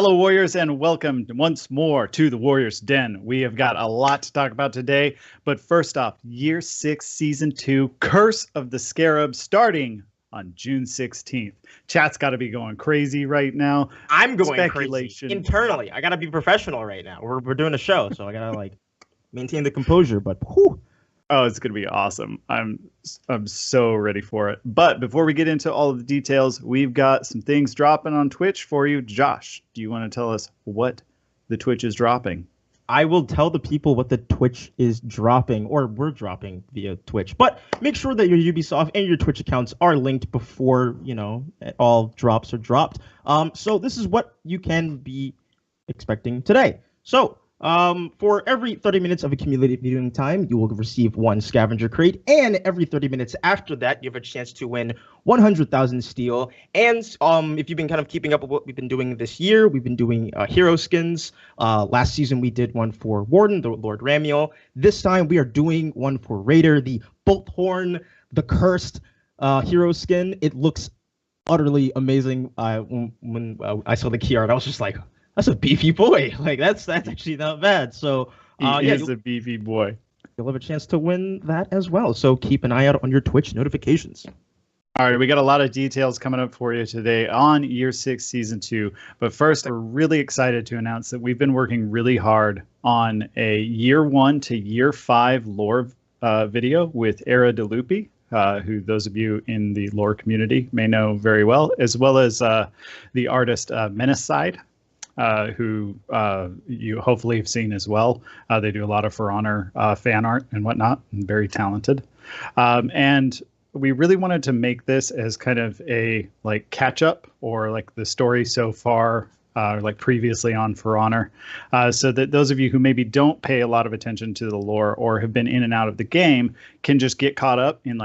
Hello, Warriors, and welcome once more to the Warriors Den. We have got a lot to talk about today, but first off, Year 6, Season 2, Curse of the Scarab, starting on June 16th. Chat's got to be going crazy right now. I'm going crazy internally. I got to be professional right now. We're doing a show, so I got to maintain the composure, but whew. Oh, it's going to be awesome. I'm so ready for it. But before we get into all of the details, we've got some things dropping on Twitch for you. Josh, do you want to tell us what the Twitch is dropping? I will tell the people what the Twitch is dropping, or we're dropping via Twitch. But make sure that your Ubisoft and your Twitch accounts are linked before, all drops are dropped. So this is what you can be expecting today. So for every 30 minutes of accumulated viewing time, you will receive one scavenger crate, and every 30 minutes after that, you have a chance to win 100,000 steel. And if you've been kind of keeping up with what we've been doing this year, we've been doing hero skins. Last season, we did one for Warden, the Lord Ramiel. This time, we are doing one for Raider, the Bolthorn, the Cursed hero skin. It looks utterly amazing. When I saw the key art, I was just like, that's a beefy boy. That's actually not bad. So he is a beefy boy. You'll have a chance to win that as well. So keep an eye out on your Twitch notifications. All right, we got a lot of details coming up for you today on Year 6, Season 2. But first, we're really excited to announce that we've been working really hard on a Year 1 to Year 5 lore video with Era DeLupi, who those of you in the lore community may know very well as the artist Menacide. Who you hopefully have seen as well. They do a lot of For Honor fan art and whatnot, and very talented. And we really wanted to make this as kind of a catch up, or the story so far, previously on For Honor, so that those of you who maybe don't pay a lot of attention to the lore or have been in and out of the game can just get caught up in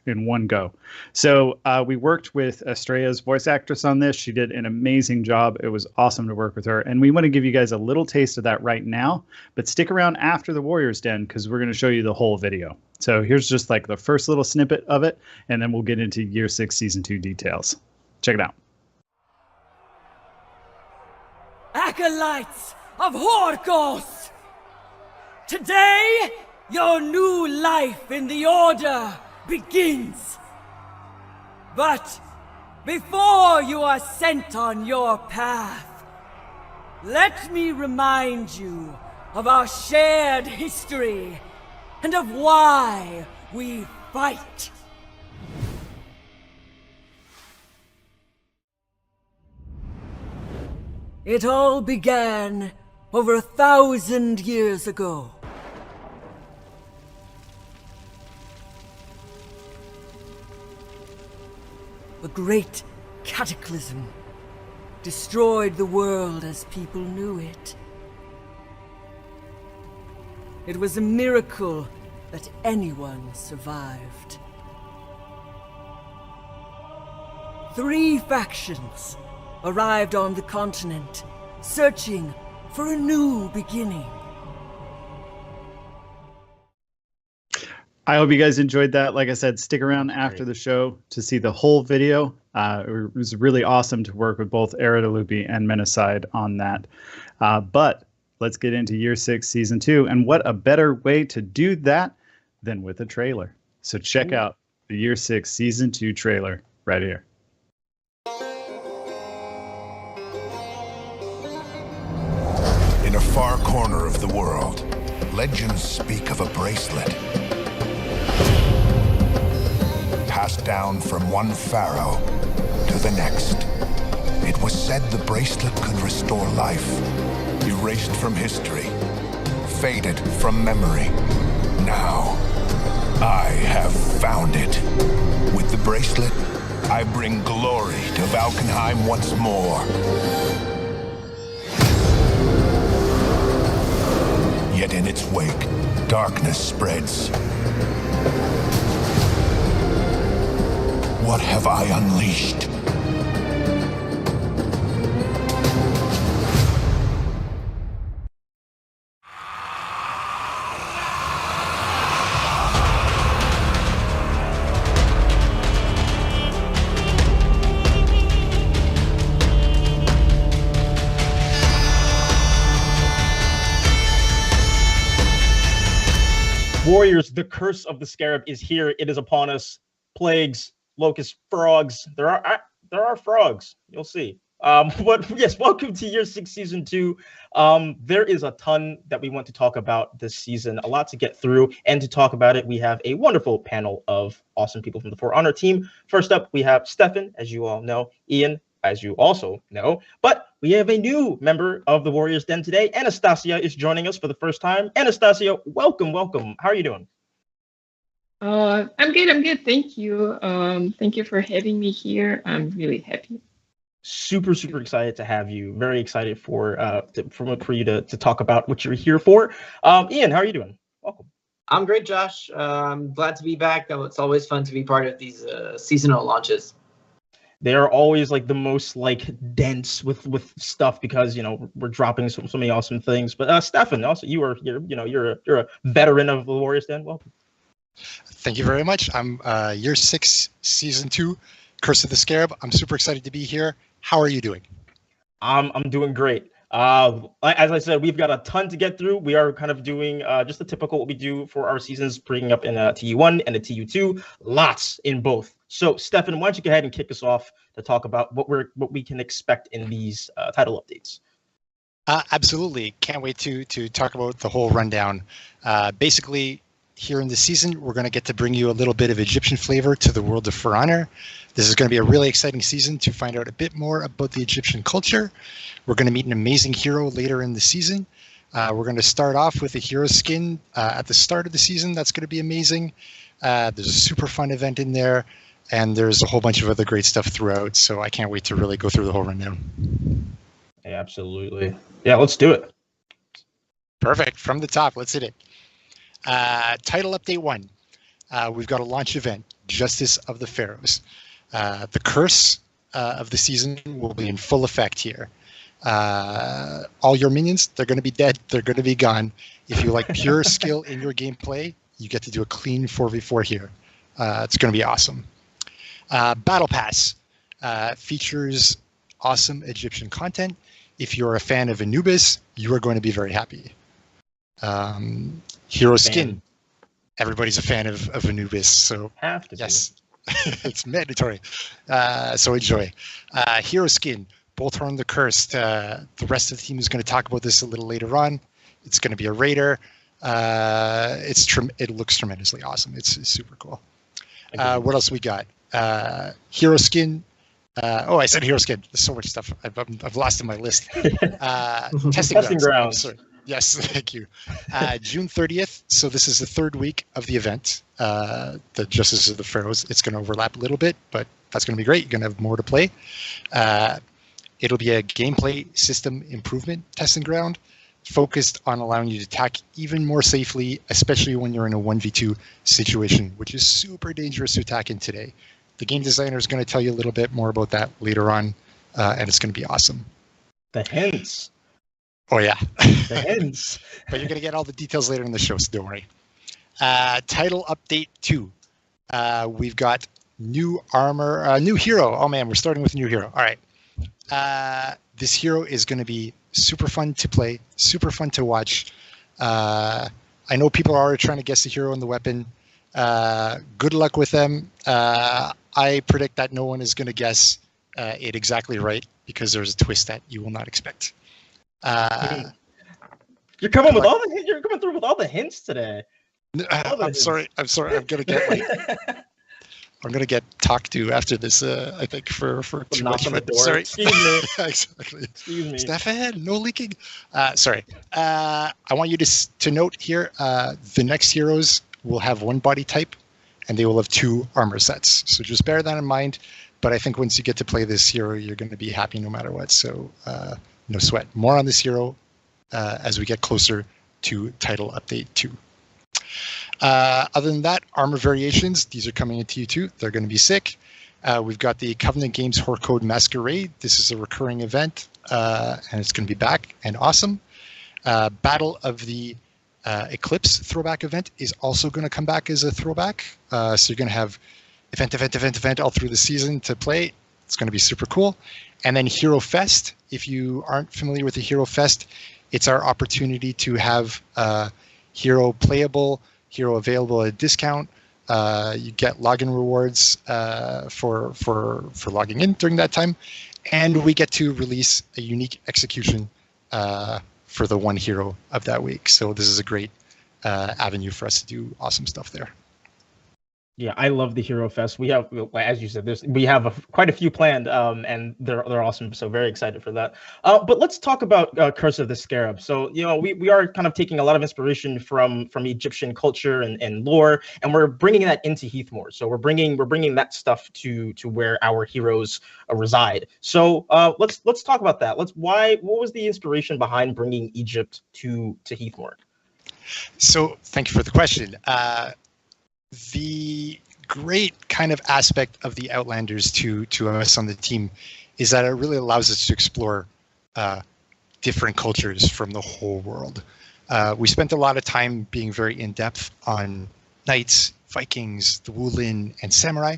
in one go. So we worked with Estrella's voice actress on this. She did an amazing job. It was awesome to work with her. And we want to give you guys a little taste of that right now, but stick around after the Warriors Den, because we're going to show you the whole video. So here's just the first little snippet of it, and then we'll get into Year 6 Season 2 details. Check it out. Acolytes of Horkos! Today, your new life in the Order begins. But before you are sent on your path, let me remind you of our shared history and of why we fight. It all began over 1,000 years ago. A great cataclysm destroyed the world as people knew it. It was a miracle that anyone survived. 3 factions arrived on the continent, searching for a new beginning. I hope you guys enjoyed that. Like I said, stick around after the show to see the whole video. It was really awesome to work with both Era DeLupi and Menacide on that. But let's get into Year 6 Season 2. And what a better way to do that than with a trailer. So check out the Year 6 Season 2 trailer right here. In a far corner of the world, legends speak of a bracelet passed down from one pharaoh to the next. It was said the bracelet could restore life, erased from history, faded from memory. Now, I have found it. With the bracelet, I bring glory to Valkenheim once more. Yet in its wake, darkness spreads. What have I unleashed? Warriors, the curse of the scarab is here. It is upon us. Plagues, locusts, frogs. There are frogs. You'll see. But yes, welcome to Year 6 Season 2. There is a ton that we want to talk about this season, a lot to get through. And to talk about it, we have a wonderful panel of awesome people from the For Honor team. First up, we have Stefan, as you all know, Ian, as you also know. But we have a new member of the Warriors Den today. Anastasia is joining us for the first time. Anastasia, welcome. How are you doing? I'm good. Thank you. Thank you for having me here. I'm really happy. Super excited to have you. Very excited for you to talk about what you're here for. Ian, how are you doing? Welcome. I'm great, Josh. I'm glad to be back. It's always fun to be part of these seasonal launches. They are always like the most like dense with stuff because we're dropping so many awesome things. But Stefan, also you're a veteran of the Warriors Den. Welcome. Thank you very much. I'm Year 6 Season 2, Curse of the Scarab. I'm super excited to be here. How are you doing? I'm doing great. As I said, we've got a ton to get through. We are kind of doing just the typical what we do for our seasons, breaking up in a TU1 and a TU2. Lots in both. So, Stefan, why don't you go ahead and kick us off to talk about what we can expect in these title updates? Absolutely. Can't wait to talk about the whole rundown. Basically, here in the season, we're going to get to bring you a little bit of Egyptian flavor to the world of For Honor. This is going to be a really exciting season to find out a bit more about the Egyptian culture. We're going to meet an amazing hero later in the season. We're going to start off with a hero skin at the start of the season. That's going to be amazing. There's a super fun event in there, and there's a whole bunch of other great stuff throughout. So I can't wait to really go through the whole rundown. Yeah, absolutely. Yeah, let's do it. Perfect. From the top, let's hit it. Title update 1. We've got a launch event, Justice of the Pharaohs. The curse of the season will be in full effect here. All your minions, they're going to be dead. They're going to be gone. If you like pure skill in your gameplay, you get to do a clean 4v4 here. It's going to be awesome. Battle Pass features awesome Egyptian content. If you're a fan of Anubis, you are going to be very happy. Hero skin. Everybody's a fan of Anubis, so have to yes, it's mandatory. So enjoy. Hero skin, Bolthorn the Cursed. The rest of the team is going to talk about this a little later on. It's going to be a raider. It looks tremendously awesome. It's super cool. What else we got? Hero skin. I said hero skin. There's so much stuff. I've lost in my list. Testing grounds. Sorry. Yes, thank you. June 30th. So this is the third week of the event, the Justice of the Pharaohs. It's going to overlap a little bit, but that's going to be great. You're going to have more to play. It'll be a gameplay system improvement testing ground focused on allowing you to attack even more safely, especially when you're in a 1v2 situation, which is super dangerous to attack in today. The game designer is going to tell you a little bit more about that later on, and it's going to be awesome. The hints. Oh, yeah. The hints. But you're going to get all the details later in the show, so don't worry. Title update 2. We've got new armor, new hero. Oh, man, we're starting with a new hero. All right. This hero is going to be super fun to play, super fun to watch. I know people are already trying to guess the hero and the weapon. Good luck with them. I predict that no one is going to guess it exactly right because there's a twist that you will not expect. You're coming through with all the hints today. I'm sorry. I'm gonna get talked to after this. I think for too much. Sorry. Excuse me. Exactly. Excuse me. Stefan, no leaking. Sorry. I want you to note here. The next heroes will have one body type, and they will have 2 armor sets. So just bear that in mind. But I think once you get to play this hero, you're going to be happy no matter what. So. No sweat. More on this hero as we get closer to title update 2. Other than that, armor variations, these are coming into TU2. They're going to be sick. We've got the Covenant Games Horde Code Masquerade. This is a recurring event, and it's going to be back and awesome. Battle of the Eclipse throwback event is also going to come back as a throwback. So you're going to have event all through the season to play. It's going to be super cool. And then Hero Fest. If you aren't familiar with the Hero Fest, it's our opportunity to have hero playable, hero available at a discount. You get login rewards for logging in during that time, and we get to release a unique execution for the one hero of that week. So this is a great avenue for us to do awesome stuff there. Yeah, I love the Hero Fest. We have, as you said, we have quite a few planned, and they're awesome. So very excited for that. But let's talk about Curse of the Scarab. So we are kind of taking a lot of inspiration from Egyptian culture and lore, and we're bringing that into Heathmore. So we're bringing that stuff to where our heroes reside. So let's talk about that. What was the inspiration behind bringing Egypt to Heathmore? So thank you for the question. The great kind of aspect of the Outlanders to us on the team is that it really allows us to explore different cultures from the whole world. We spent a lot of time being very in-depth on knights, Vikings, the Wulin, and samurai.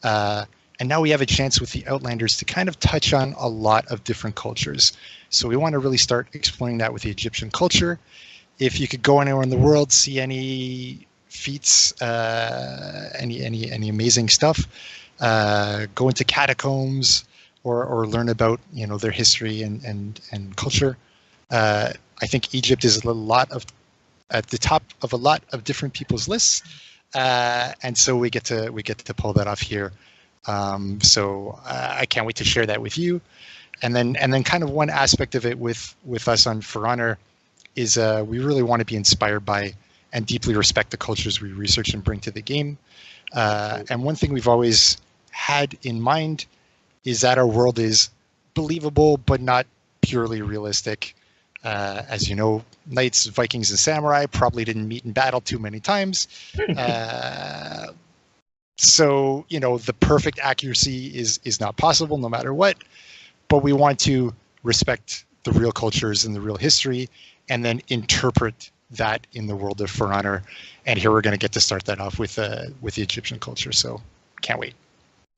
And now we have a chance with the Outlanders to kind of touch on a lot of different cultures. So we want to really start exploring that with the Egyptian culture. If you could go anywhere in the world, see any feats, any amazing stuff, go into catacombs or learn about their history and culture. I think Egypt is at the top of a lot of different people's lists, and so we get to pull that off here. So I can't wait to share that with you. And then kind of one aspect of it with us on For Honor is we really want to be inspired by and deeply respect the cultures we research and bring to the game. And one thing we've always had in mind is that our world is believable, but not purely realistic. As you know, knights, Vikings, and samurai probably didn't meet in battle too many times. So, the perfect accuracy is not possible no matter what, but we want to respect the real cultures and the real history and then interpret that in the world of For Honor. And here we're going to get to start that off with the Egyptian culture. So can't wait.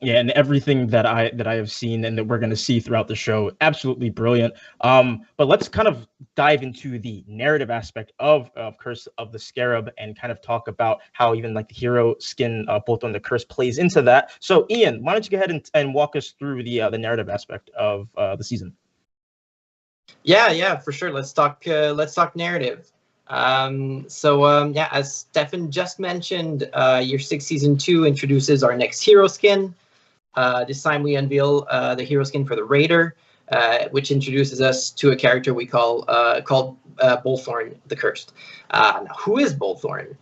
Yeah, and everything that I have seen and that we're going to see throughout the show, absolutely brilliant. But let's kind of dive into the narrative aspect of Curse of the Scarab and kind of talk about how even like the hero skin bolt on the curse plays into that. So Ian, why don't you go ahead and walk us through the narrative aspect of the season? Yeah, for sure. Let's talk narrative. As Stefan just mentioned, Year 6 Season 2 introduces our next hero skin. This time we unveil the hero skin for the Raider, which introduces us to a character we called Bolthorn the Cursed. Now, who is Bolthorn?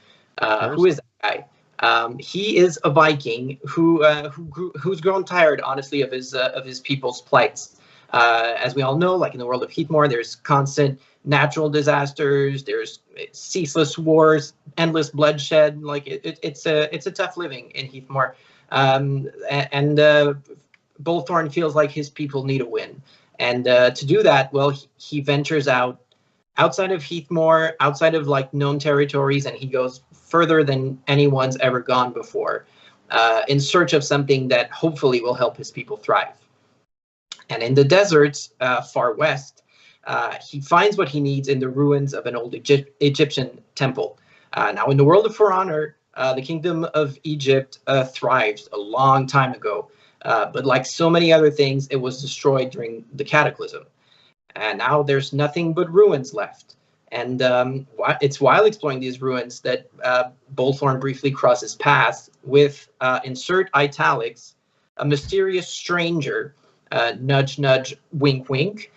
Who is that guy? He is a Viking who's grown tired, honestly, of his people's plights. As we all know, like in the world of Heathmore, there's constant natural disasters, there's ceaseless wars, endless bloodshed. Like it's a tough living in Heathmore, and Bolthorn feels like his people need a win, and to do that, well, he ventures outside of Heathmore, outside of like known territories, and he goes further than anyone's ever gone before, in search of something that hopefully will help his people thrive. And in the deserts far west, he finds what he needs in the ruins of an old Egyptian temple. Now, in the world of For Honor, the Kingdom of Egypt thrived a long time ago. But like so many other things, it was destroyed during the Cataclysm. And now there's nothing but ruins left. And it's while exploring these ruins that Bolthorn briefly crosses paths with, insert italics, a mysterious stranger, nudge, nudge, wink, wink,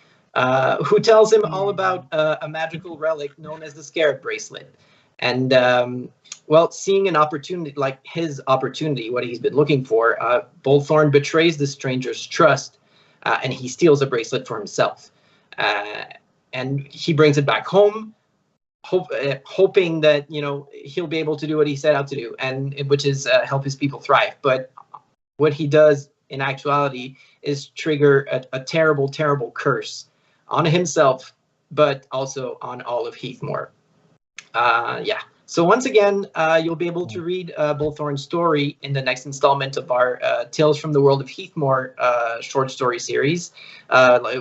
who tells him all about a magical relic known as the Scarab Bracelet. And, seeing an opportunity, like his opportunity, what he's been looking for, Bolthorn betrays the stranger's trust, and he steals a bracelet for himself. And he brings it back home, hoping that, he'll be able to do what he set out to do, which is help his people thrive. But what he does in actuality is trigger a terrible, terrible curse on himself, but also on all of Heathmore. So once again, you'll be able to read Bolthorn's story in the next installment of our Tales from the World of Heathmore short story series.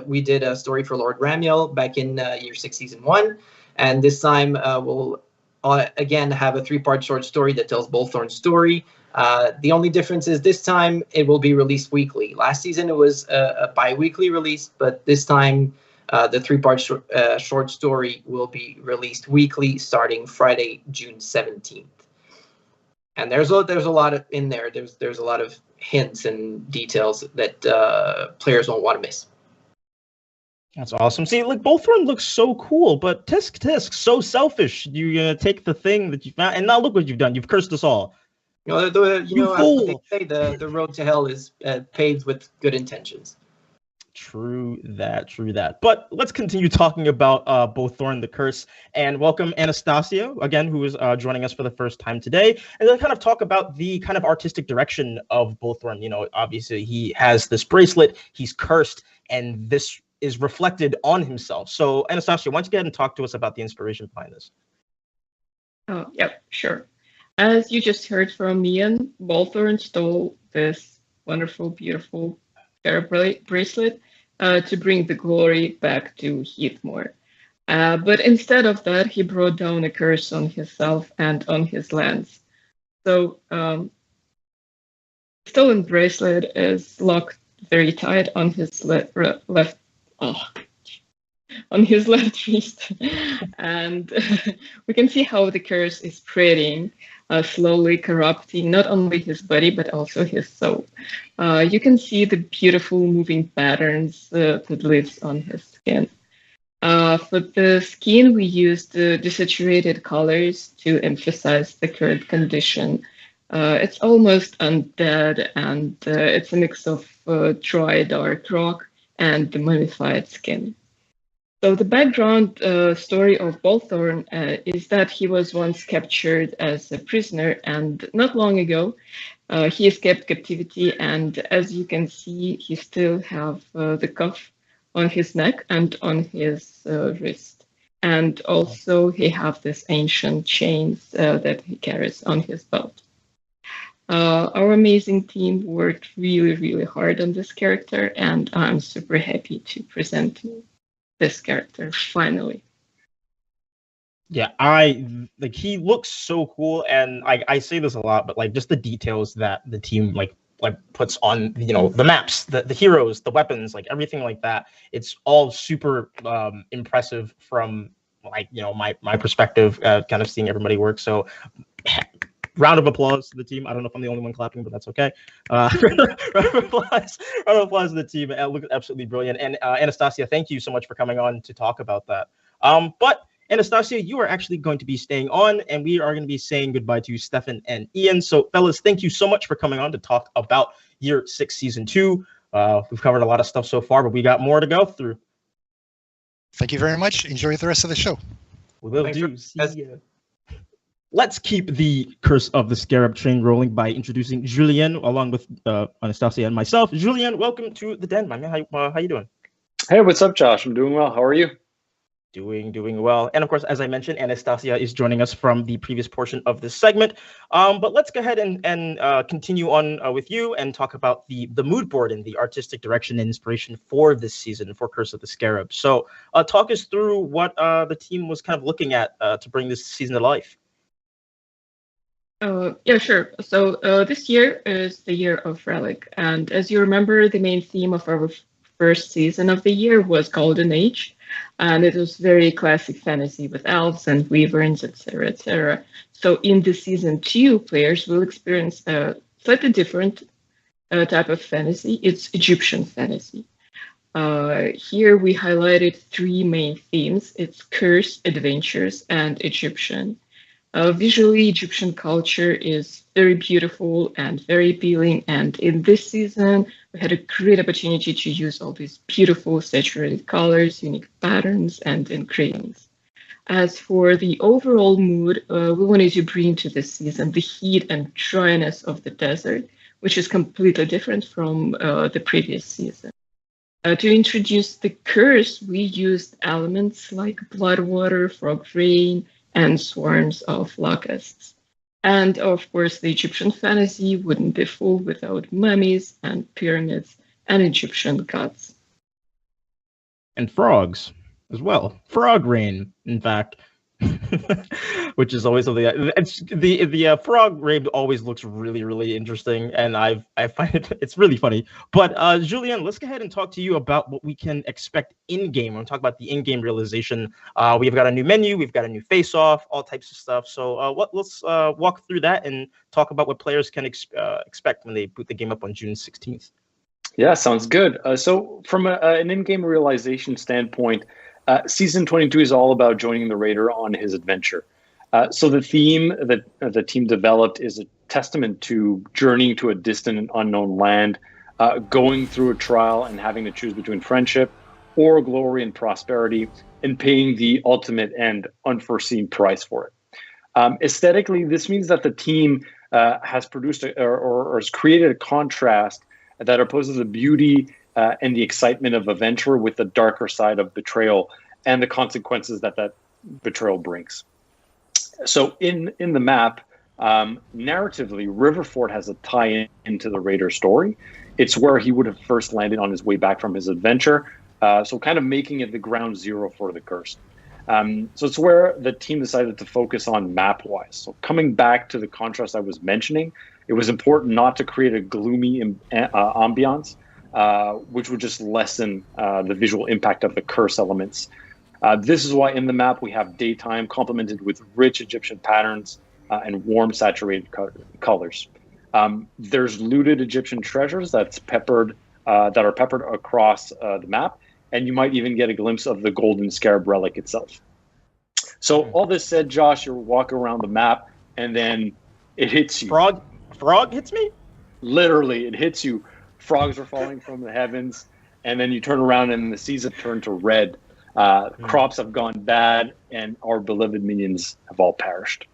We did a story for Lord Ramiel back in Year 6 Season 1, and this time we'll again have a 3-part short story that tells Bullthorn's story. The only difference is this time it will be released weekly. Last season it was a bi-weekly release, but this time the 3-part short story will be released weekly starting Friday, June 17th. And there's a lot of in there. There's a lot of hints and details that players won't want to miss. That's awesome. See, like Bullthorn looks so cool, but Tisk, so selfish. You're gonna take the thing that you found, and now look what you've done. You've cursed us all. You fool. they say the road to hell is paved with good intentions. True that. But let's continue talking about Bullthorn the Curse, and welcome Anastasia again, who is joining us for the first time today, and then kind of talk about the kind of artistic direction of Bullthorn. You know, obviously he has this bracelet, he's cursed, and this is reflected on himself. So Anastasia, why don't you go ahead and talk to us about the inspiration behind this? Oh, yep, sure. As you just heard from Ian, Bullthorn stole this wonderful, beautiful bracelet to bring the glory back to Heathmore. But instead of that, he brought down a curse on himself and on his lands. So stolen bracelet is locked very tight on his left wrist, and we can see how the curse is spreading, slowly corrupting not only his body but also his soul. You can see the beautiful moving patterns that lives on his skin. For the skin, we used desaturated colors to emphasize the current condition. It's almost undead, and it's a mix of dry dark rock and the mummified skin. So the background story of Bullthorn is that he was once captured as a prisoner, and not long ago he escaped captivity, and as you can see, he still have the cuff on his neck and on his wrist. And also he have this ancient chains that he carries on his belt. Our amazing team worked really, really hard on this character, and I'm super happy to present you this character finally. Yeah, he looks so cool, and I say this a lot, but like just the details that the team like puts on, you know, the maps, the heroes, the weapons, like everything like that. It's all super impressive from like, you know, my perspective, kind of seeing everybody work. So round of applause to the team. I don't know if I'm the only one clapping, but that's okay. Round of applause to the team. It looked absolutely brilliant. And Anastasia, thank you so much for coming on to talk about that. But Anastasia, you are actually going to be staying on, and we are going to be saying goodbye to Stefan and Ian. So, fellas, thank you so much for coming on to talk about Year 6 Season 2. We've covered a lot of stuff so far, but we got more to go through. Thank you very much. Enjoy the rest of the show. We will do. See ya. Let's keep the Curse of the Scarab train rolling by introducing Julien, along with Anastasia and myself. Julien, welcome to the den, my man. How you doing? Hey, what's up, Josh? I'm doing well. How are you? Doing well. And of course, as I mentioned, Anastasia is joining us from the previous portion of this segment. But let's go ahead and continue on with you and talk about the mood board and the artistic direction and inspiration for this season for Curse of the Scarab. So talk us through what the team was kind of looking at to bring this season to life. Yeah, sure. So this year is the year of Relic. And as you remember, the main theme of our first season of the year was Golden Age. And it was very classic fantasy with elves and wyverns, etc., etc. So in the season 2, players will experience a slightly different type of fantasy. It's Egyptian fantasy. Here we highlighted 3 main themes. It's curse, adventures, and Egyptian. Visually, Egyptian culture is very beautiful and very appealing, and in this season, we had a great opportunity to use all these beautiful saturated colors, unique patterns, and engravings. As for the overall mood, we wanted to bring to this season the heat and dryness of the desert, which is completely different from the previous season. To introduce the curse, we used elements like blood water, frog rain, and swarms of locusts. And of course, the Egyptian fantasy wouldn't be full without mummies and pyramids and Egyptian gods. And frogs as well. Frog rain, in fact. Which is always something. It's the frog raid always looks really, really interesting, and I find it's really funny. But Julien, let's go ahead and talk to you about what we can expect in game. We'll talk about the in-game realization. We've got a new menu, we've got a new face-off, all types of stuff. So let's walk through that and talk about what players can expect when they boot the game up on June 16th. Yeah, sounds good. So from an in-game realization standpoint, Season 22 is all about joining the raider on his adventure. So the theme that the team developed is a testament to journeying to a distant and unknown land, going through a trial and having to choose between friendship or glory and prosperity, and paying the ultimate and unforeseen price for it. Aesthetically, this means that the team has produced or has created a contrast that opposes the beauty and the excitement of adventure with the darker side of betrayal and the consequences that betrayal brings. So in the map, narratively, Riverfort has a tie-in into the Raider story. It's where he would have first landed on his way back from his adventure, so kind of making it the ground zero for the Cursed. So it's where the team decided to focus on map-wise. So coming back to the contrast I was mentioning, it was important not to create a gloomy ambiance, which would just lessen the visual impact of the curse elements. This is why in the map we have daytime complemented with rich Egyptian patterns and warm saturated colors. There's looted Egyptian treasures that are peppered across the map, and you might even get a glimpse of the golden scarab relic itself. So all this said, Josh, you're walking around the map, and then it hits you. Frog hits me? Literally, it hits you. Frogs are falling from the heavens, and then you turn around and the seas have turned to red. Crops have gone bad, and our beloved minions have all perished.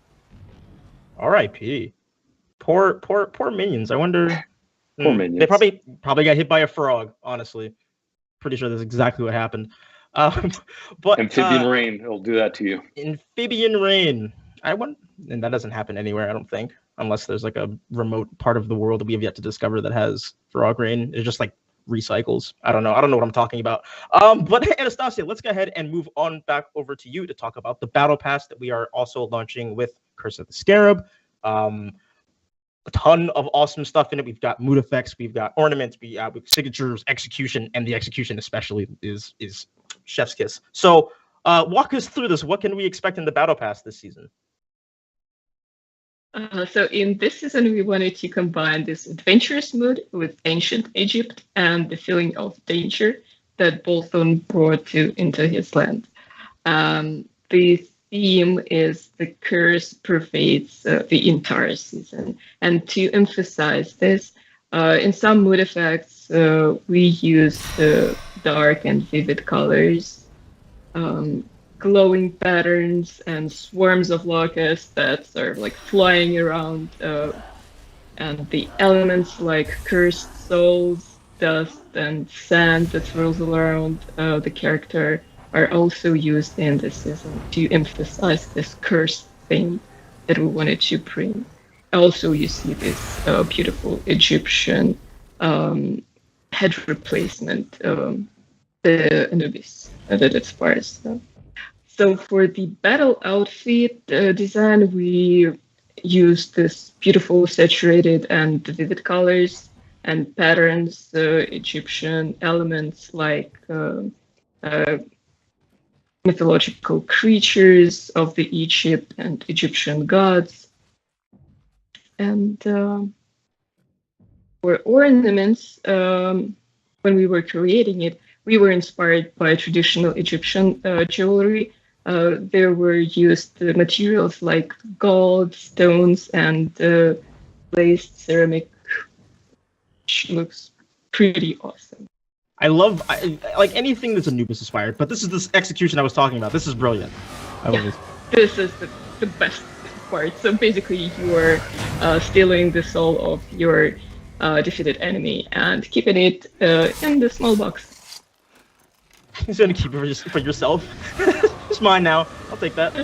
R.I.P. Poor minions. I wonder. Poor minions. They probably got hit by a frog. Honestly, pretty sure that's exactly what happened. But amphibian rain, it'll do that to you. Amphibian rain. And that doesn't happen anywhere, I don't think, unless there's like a remote part of the world that we have yet to discover that has frog rain. It's just like recycles. I don't know what I'm talking about. But Anastasia, let's go ahead and move on back over to you to talk about the battle pass that we are also launching with Curse of the Scarab. A ton of awesome stuff in it. We've got mood effects, we've got ornaments, we have signatures, execution, and the execution especially is chef's kiss. So walk us through this. What can we expect in the battle pass this season? So in this season, we wanted to combine this adventurous mood with ancient Egypt and the feeling of danger that Bolthon brought into his land. The theme is the curse pervades the entire season. And to emphasize this, in some mood effects, we use dark and vivid colors, glowing patterns, and swarms of locusts that are like flying around, and the elements like cursed souls, dust, and sand that swirls around the character are also used in this season to emphasize this cursed theme that we wanted to bring. Also, you see this beautiful Egyptian head replacement, the Anubis that it inspires. So for the battle outfit design, we used this beautiful saturated and vivid colors and patterns, Egyptian elements like mythological creatures of the Egypt and Egyptian gods. And for ornaments, when we were creating it, we were inspired by traditional Egyptian jewelry. There were used materials like gold, stones, and glazed ceramic, which looks pretty awesome. I like anything that's Anubis inspired, but this is this execution I was talking about. This is brilliant. This is the best part. So basically, you are stealing the soul of your defeated enemy and keeping it in the small box. He's gonna keep it for yourself. It's mine now. I'll take that.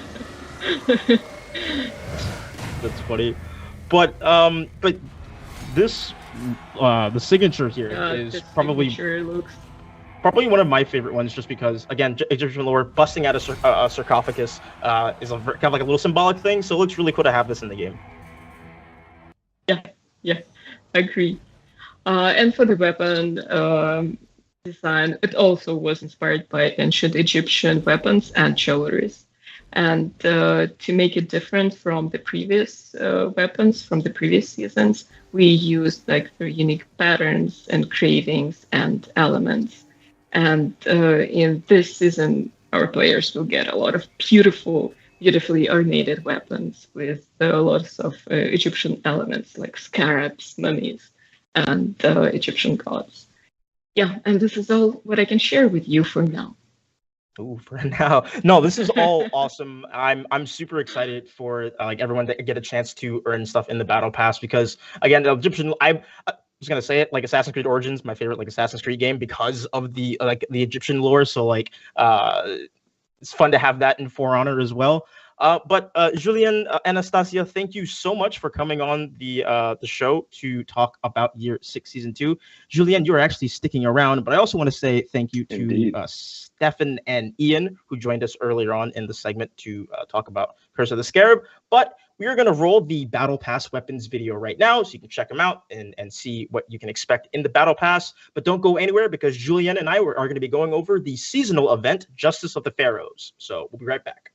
That's funny, but this the signature here is probably looks Probably one of my favorite ones, just because, again, Egyptian lore, busting out a sarcophagus is kind of like a little symbolic thing, so it looks really cool to have this in the game. Yeah, I agree. And for the weapon design, it also was inspired by ancient Egyptian weapons and jewelries. And to make it different from the previous weapons from the previous seasons, we used like very unique patterns and cravings and elements. And in this season, our players will get a lot of beautifully ornated weapons with lots of Egyptian elements like scarabs, mummies, and Egyptian gods. Yeah, and this is all what I can share with you for now. Ooh, for now. No, this is all awesome. I'm super excited for like everyone to get a chance to earn stuff in the battle pass, because again, the Egyptian, I was gonna say it, like Assassin's Creed Origins, my favorite like Assassin's Creed game because of the like the Egyptian lore. So like it's fun to have that in For Honor as well. But Julien, Anastasia, thank you so much for coming on the show to talk about Year 6 Season 2. Julien, you are actually sticking around, but I also want to say thank you to Stefan and Ian, who joined us earlier on in the segment to talk about Curse of the Scarab. But we are going to roll the Battle Pass weapons video right now, so you can check them out and see what you can expect in the Battle Pass. But don't go anywhere, because Julien and I are going to be going over the seasonal event, Justice of the Pharaohs. So we'll be right back.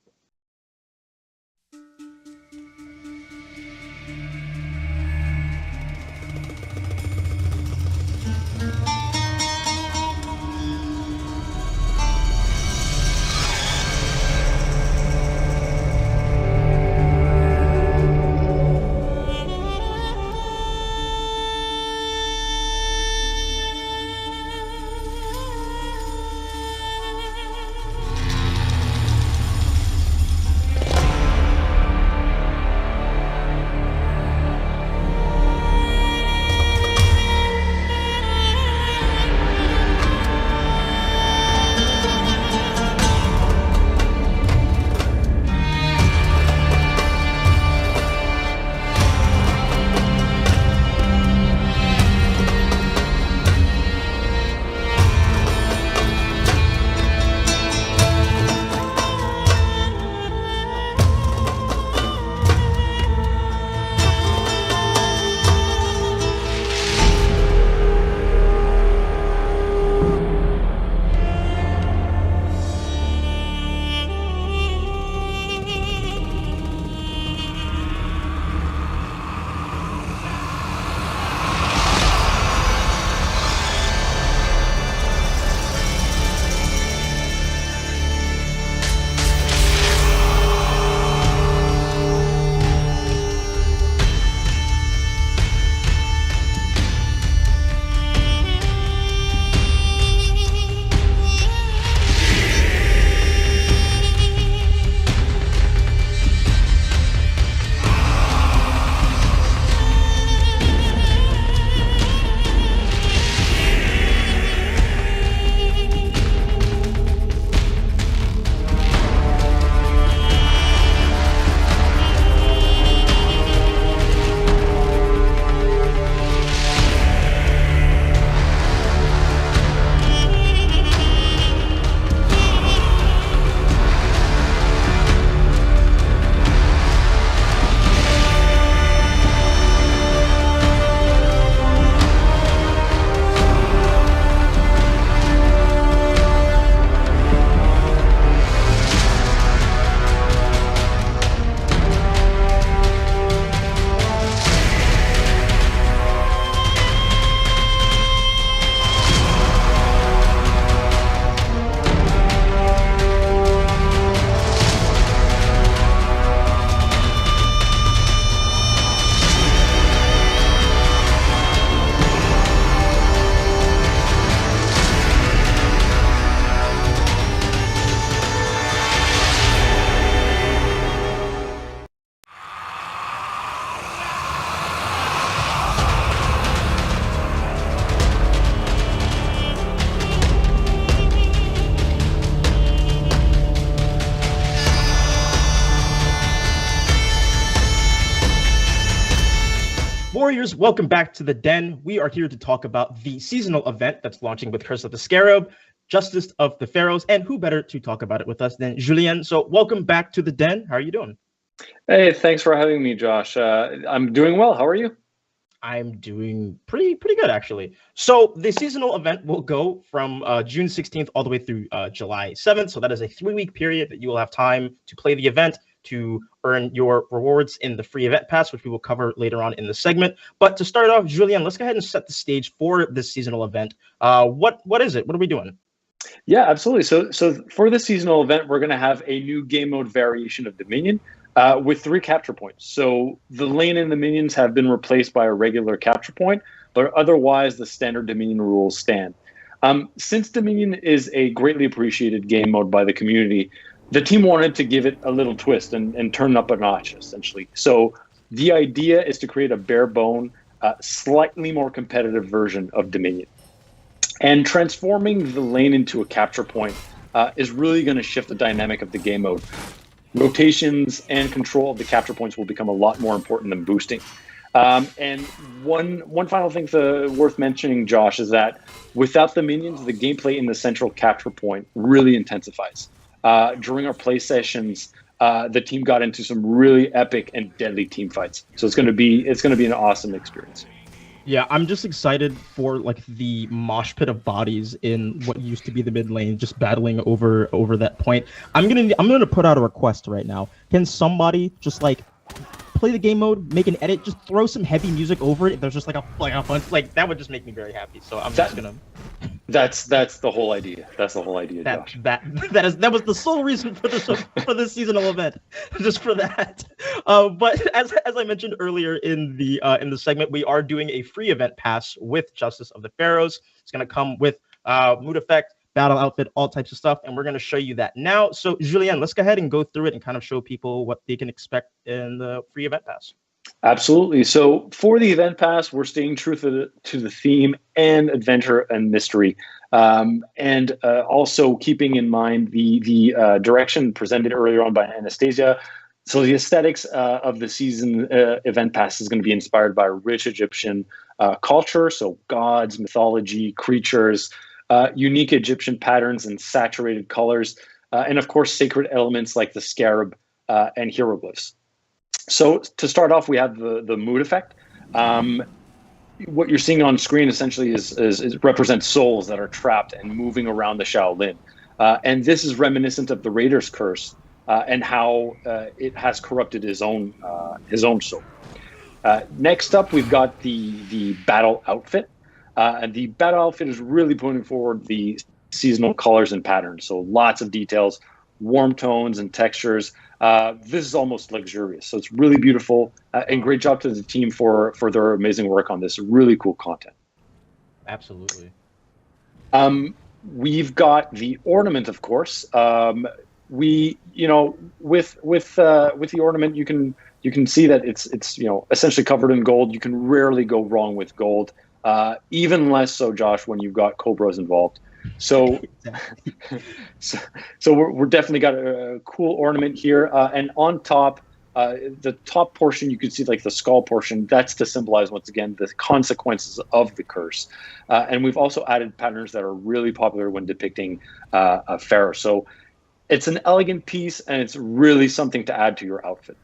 Warriors, welcome back to the Den. We are here to talk about the seasonal event that's launching with Curse of the Scarab. Justice of the Pharaohs, and who better to talk about it with us than Julien? So welcome back to the Den. How are you doing? Hey, thanks for having me, Josh. I'm doing well. How are you? I'm doing pretty good, actually. So the seasonal event will go from June 16th all the way through July 7th. So that is a 3-week period that you will have time to play the event, to earn your rewards in the free event pass, which we will cover later on in the segment. But to start off, Julien, let's go ahead and set the stage for this seasonal event. What is it? What are we doing? Yeah, absolutely. So for the seasonal event, we're going to have a new game mode variation of Dominion. With 3 capture points. So the lane and the minions have been replaced by a regular capture point, but otherwise the standard Dominion rules stand. Since Dominion is a greatly appreciated game mode by the community, the team wanted to give it a little twist and turn up a notch, essentially. So the idea is to create a bare bone, slightly more competitive version of Dominion. And transforming the lane into a capture point is really going to shift the dynamic of the game mode. Rotations and control of the capture points will become a lot more important than boosting. And one final thing worth mentioning, Josh, is that without the minions, the gameplay in the central capture point really intensifies. During our play sessions, the team got into some really epic and deadly team fights. So it's going to be an awesome experience. Yeah, I'm just excited for like the mosh pit of bodies in what used to be the mid lane, just battling over that point. I'm gonna put out a request right now. Can somebody just like play the game mode, make an edit, just throw some heavy music over it? There's just like a bunch, like that would just make me very happy. So I'm just gonna. That's the whole idea. That's the whole idea, Josh. That was the sole reason for this seasonal event, just for that. But as I mentioned earlier in the segment, we are doing a free event pass with Justice of the Pharaohs. It's gonna come with mood effect, battle outfit, all types of stuff, and we're gonna show you that now. So Julien, let's go ahead and go through it and kind of show people what they can expect in the free event pass. Absolutely. So for the event pass, we're staying true to the theme and adventure and mystery, and also keeping in mind the direction presented earlier on by Anastasia. So the aesthetics of the season event pass is going to be inspired by rich Egyptian culture, so gods, mythology, creatures, unique Egyptian patterns and saturated colors, and of course sacred elements like the scarab and hieroglyphs. So to start off, we have the mood effect. What you're seeing on screen essentially is represents souls that are trapped and moving around the Shaolin. And this is reminiscent of the Raider's curse and how it has corrupted his own soul. Next up, we've got the battle outfit. And the battle outfit is really putting forward the seasonal colors and patterns. So lots of details, warm tones and textures. This is almost luxurious. So it's really beautiful, and great job to the team for their amazing work on this. Really cool content. Absolutely. We've got the ornament, of course. With the ornament, you can see that it's essentially covered in gold. You can rarely go wrong with gold. Even less so, Josh, when you've got Cobras involved. So, so we're definitely got a cool ornament here, and on top, the top portion you can see like the skull portion. That's to symbolize once again the consequences of the curse, and we've also added patterns that are really popular when depicting a pharaoh. So it's an elegant piece, and it's really something to add to your outfit.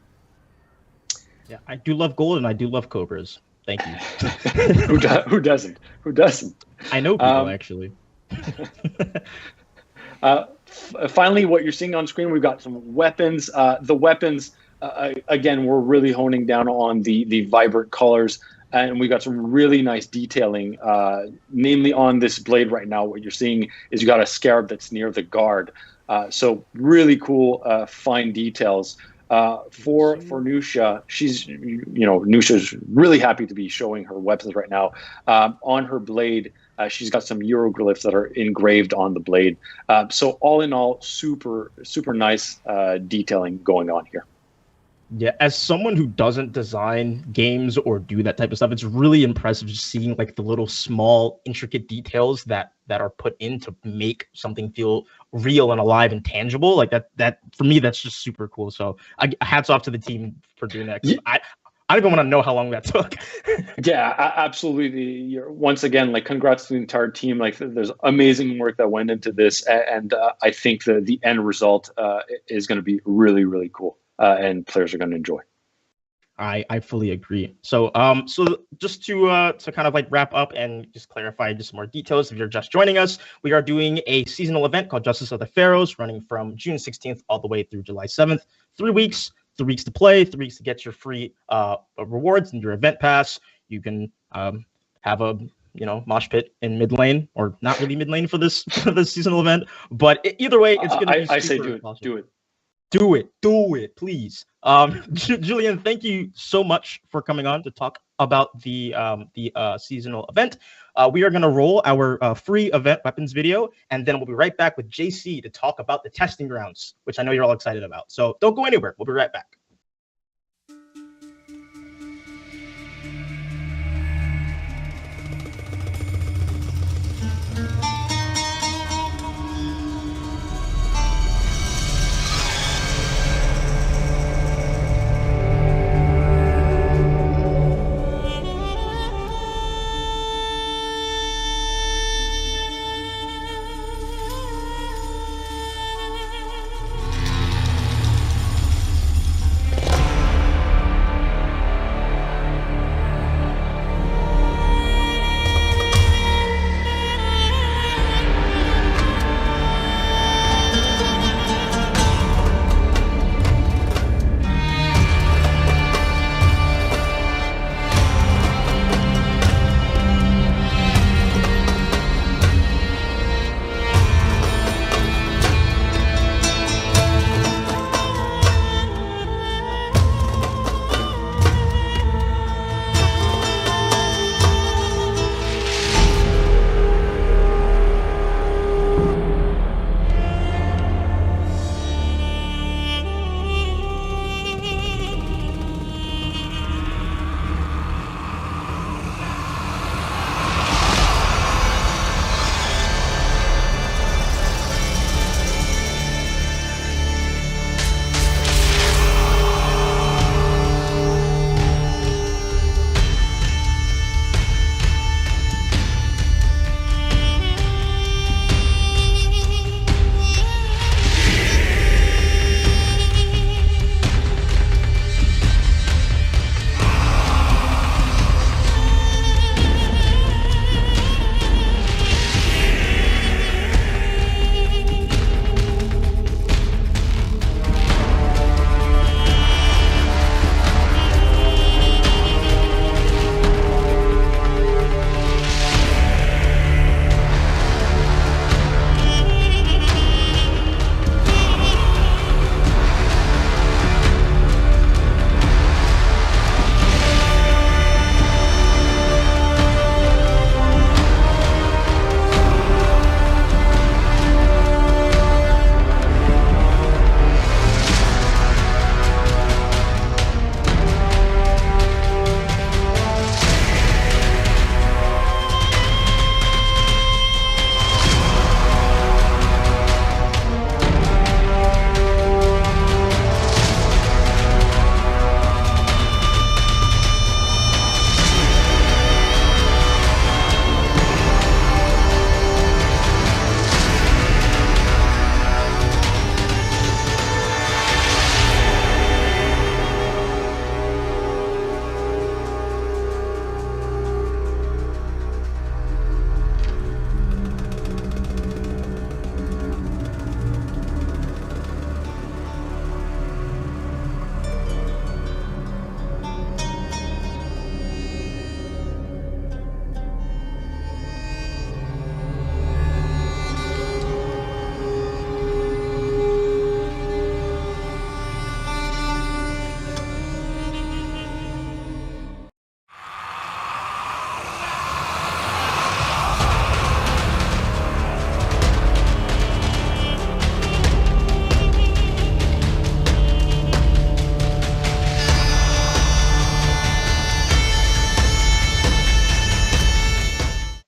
Yeah, I do love gold, and I do love Cobras. Thank you. Who doesn't? Who doesn't? I know people actually. Finally, what you're seeing on screen, we've got some weapons. The weapons, again, we're really honing down on the vibrant colors, and we got some really nice detailing. Namely, on this blade right now, what you're seeing is you got a scarab that's near the guard. So really cool, fine details. For Nusha, Nusha's really happy to be showing her weapons right now. On her blade, she's got some hieroglyphs that are engraved on the blade. So all in all, super nice detailing going on here. Yeah, as someone who doesn't design games or do that type of stuff, it's really impressive just seeing like the little small intricate details that are put in to make something feel real and alive and tangible. Like that for me, that's just super cool. So hats off to the team for doing that. I don't even want to know how long that took. Yeah, absolutely. Once again, like, congrats to the entire team. Like, there's amazing work that went into this, and I think the end result is going to be really, really cool, and players are going to enjoy. I fully agree. So so just to kind of like wrap up and just clarify just more details, if you're just joining us, we are doing a seasonal event called Justice of the Pharaohs, running from June 16th all the way through July 7th. 3 weeks, 3 weeks to play, 3 weeks to get your free rewards and your event pass. You can have a mosh pit in mid lane, or not really mid lane for this seasonal event, but either way, it's gonna be. I say do it. Do it, please. Julian, thank you so much for coming on to talk about the seasonal event. We are going to roll our free event weapons video, and then we'll be right back with JC to talk about the testing grounds, which I know you're all excited about. So don't go anywhere. We'll be right back.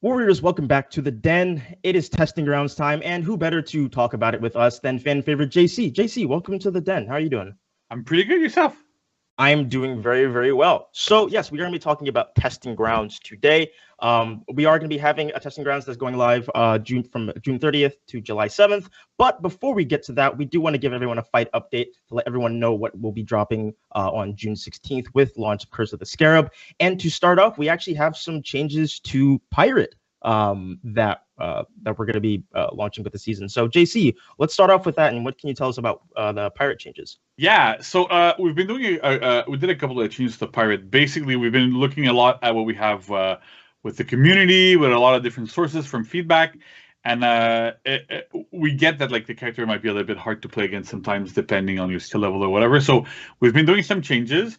Warriors, welcome back to the Den. It is testing grounds time, and who better to talk about it with us than fan favorite JC. JC, welcome to the Den. How are you doing? I'm pretty good. Yourself? I'm doing very, very well. So yes, we're going to be talking about testing grounds today. We are going to be having a testing grounds that's going live from June 30th to July 7th. But before we get to that, we do want to give everyone a fight update to let everyone know what will be dropping on June 16th with launch of Curse of the Scarab. And to start off, we actually have some changes to Pirate that we're going to be launching with the season. So JC, let's start off with that. And what can you tell us about the Pirate changes? Yeah, so we've been doing we did a couple of changes to Pirate. Basically, we've been looking a lot at what we have with the community, with a lot of different sources from feedback, and we get that like the character might be a little bit hard to play against sometimes, depending on your skill level or whatever. So we've been doing some changes.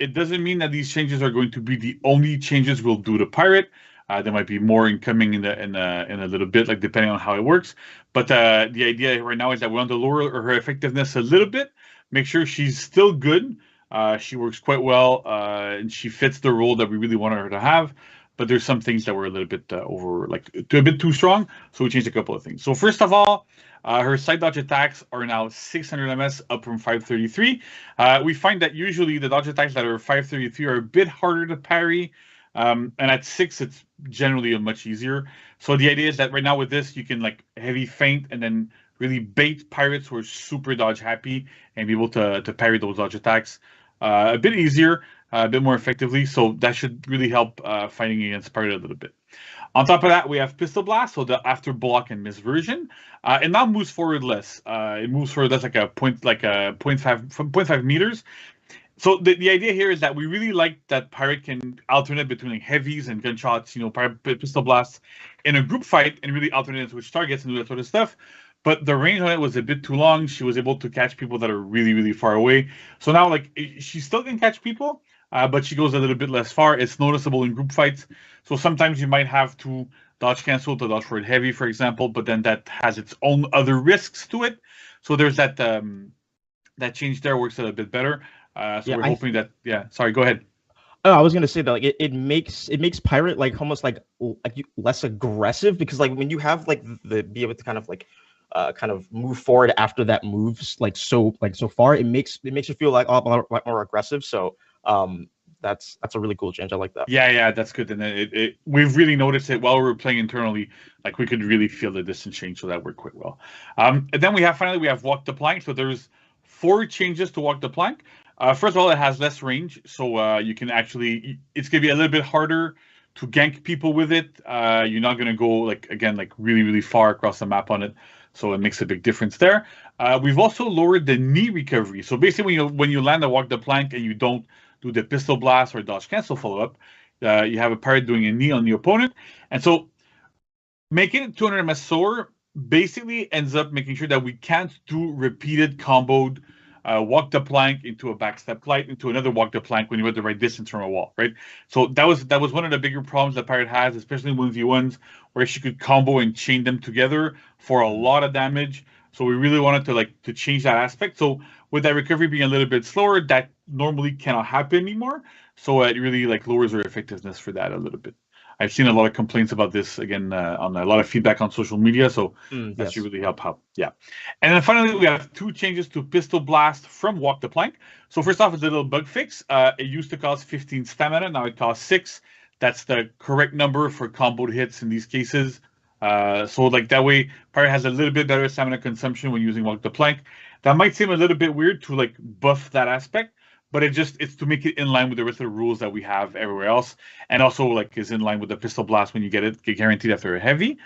It doesn't mean that these changes are going to be the only changes we'll do to Pirate. There might be more incoming in a little bit, like depending on how it works. But the idea right now is that we want to lower her effectiveness a little bit. Make sure she's still good. She works quite well, and she fits the role that we really wanted her to have. But there's some things that were a little bit a bit too strong. So we changed a couple of things. So first of all, her side dodge attacks are now 600 MS, up from 533. We find that usually the dodge attacks that are 533 are a bit harder to parry. And at 6, it's generally much easier. So the idea is that right now with this, you can like heavy feint and then really bait pirates who are super dodge happy and be able to parry those dodge attacks a bit easier, a bit more effectively. So that should really help fighting against pirate a little bit. On top of that, we have Pistol Blast, so the after block and miss version. It now moves forward less. It moves forward less like a 0.5 meters. So the idea here is that we really like that Pirate can alternate between like heavies and gunshots, pistol blasts in a group fight and really alternate into which targets and do that sort of stuff. But the range on it was a bit too long. She was able to catch people that are really, really far away. So now like she still can catch people, but she goes a little bit less far. It's noticeable in group fights. So sometimes you might have to dodge cancel to dodge forward heavy, for example, but then that has its own other risks to it. So there's that change there works a little bit better. We're hoping that, sorry, go ahead. Oh, I was gonna say that like it makes Pirate like almost like less aggressive, because like when you have like be able to kind of move forward after that moves so far, it makes you feel like a lot more aggressive. So that's a really cool change. I like that. Yeah, that's good. And we've really noticed it while we were playing internally. Like we could really feel the distance change, so that worked quite well. And then we have Walk the Plank. So there's 4 changes to Walk the Plank. First of all, it has less range, so you can actually, it's going to be a little bit harder to gank people with it. You're not going to go, really, really far across the map on it, so it makes a big difference there. We've also lowered the knee recovery. So basically, when you land a Walk the Plank and you don't do the pistol blast or dodge cancel follow-up, you have a pirate doing a knee on the opponent. And so making it 200 MS slower basically ends up making sure that we can't do repeated comboed walk the plank into a backstep glide into another walk the plank when you're at the right distance from a wall, right? So that was one of the bigger problems that Pirate has, especially in 1v1s, where she could combo and chain them together for a lot of damage. So we really wanted to change that aspect. So with that recovery being a little bit slower, that normally cannot happen anymore. So it really lowers her effectiveness for that a little bit. I've seen a lot of complaints about this again on a lot of feedback on social media, so that should really help out. Yeah, and then finally we have 2 changes to Pistol Blast from Walk the Plank. So first off, it's a little bug fix. It used to cost 15 stamina, now it costs 6. That's the correct number for comboed hits in these cases. So that way, Pirate has a little bit better stamina consumption when using Walk the Plank. That might seem a little bit weird to buff that aspect, but it's to make it in line with the rest of the rules that we have everywhere else, and also is in line with the Pistol Blast when you get guaranteed after a heavy.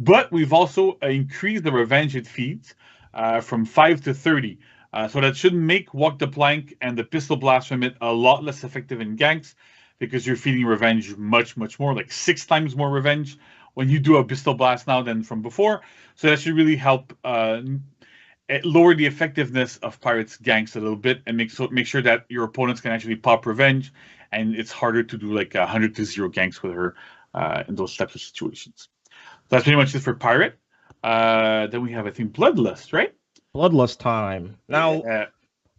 But we've also increased the revenge it feeds from 5 to 30. So that should make Walk the Plank and the Pistol Blast from it a lot less effective in ganks, because you're feeding revenge much, much more, 6 times more revenge when you do a Pistol Blast now than from before. So that should really help lower the effectiveness of Pirate's ganks a little bit, and make sure that your opponents can actually pop revenge, and it's harder to do 100 to 0 ganks with her in those types of situations. That's pretty much it for Pirate. Then we have, I think, Bloodlust, right? Bloodlust time. Now,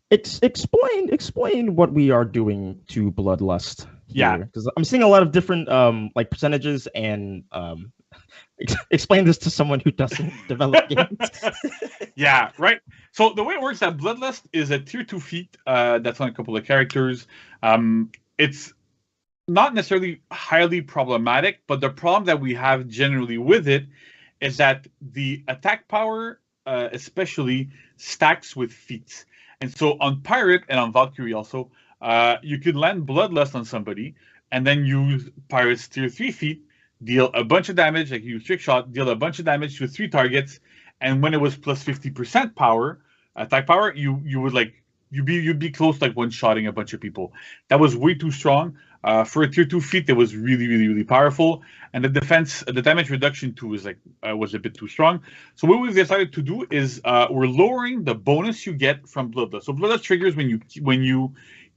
explain what we are doing to Bloodlust. Yeah, because I'm seeing a lot of different percentages, and explain this to someone who doesn't develop games. Yeah, right. So the way it works at Bloodlust is a tier 2 feat that's on a couple of characters. It's not necessarily highly problematic, but the problem that we have generally with it is that the attack power, especially, stacks with feats. And so on Pirate and on Valkyrie also, you could land Bloodlust on somebody and then use Pirate's tier 3 feat, deal a bunch of damage, like use Trick Shot, deal a bunch of damage to 3 targets, and when it was plus 50% power, attack power, you'd be close to like one-shotting a bunch of people. That was way too strong. For a tier 2 feat, it was really, really, really powerful. And the damage reduction too was a bit too strong. So what we've decided to do is we're lowering the bonus you get from Bloodlust. So Bloodlust triggers when you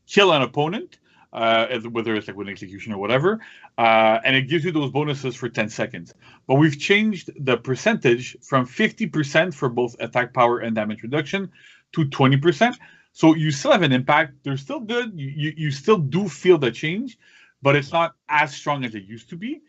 kill an opponent, whether it's like with an execution or whatever, and it gives you those bonuses for 10 seconds. But we've changed the percentage from 50% for both attack power and damage reduction to 20%. So you still have an impact. They're still good. You still do feel the change, but it's not as strong as it used to be.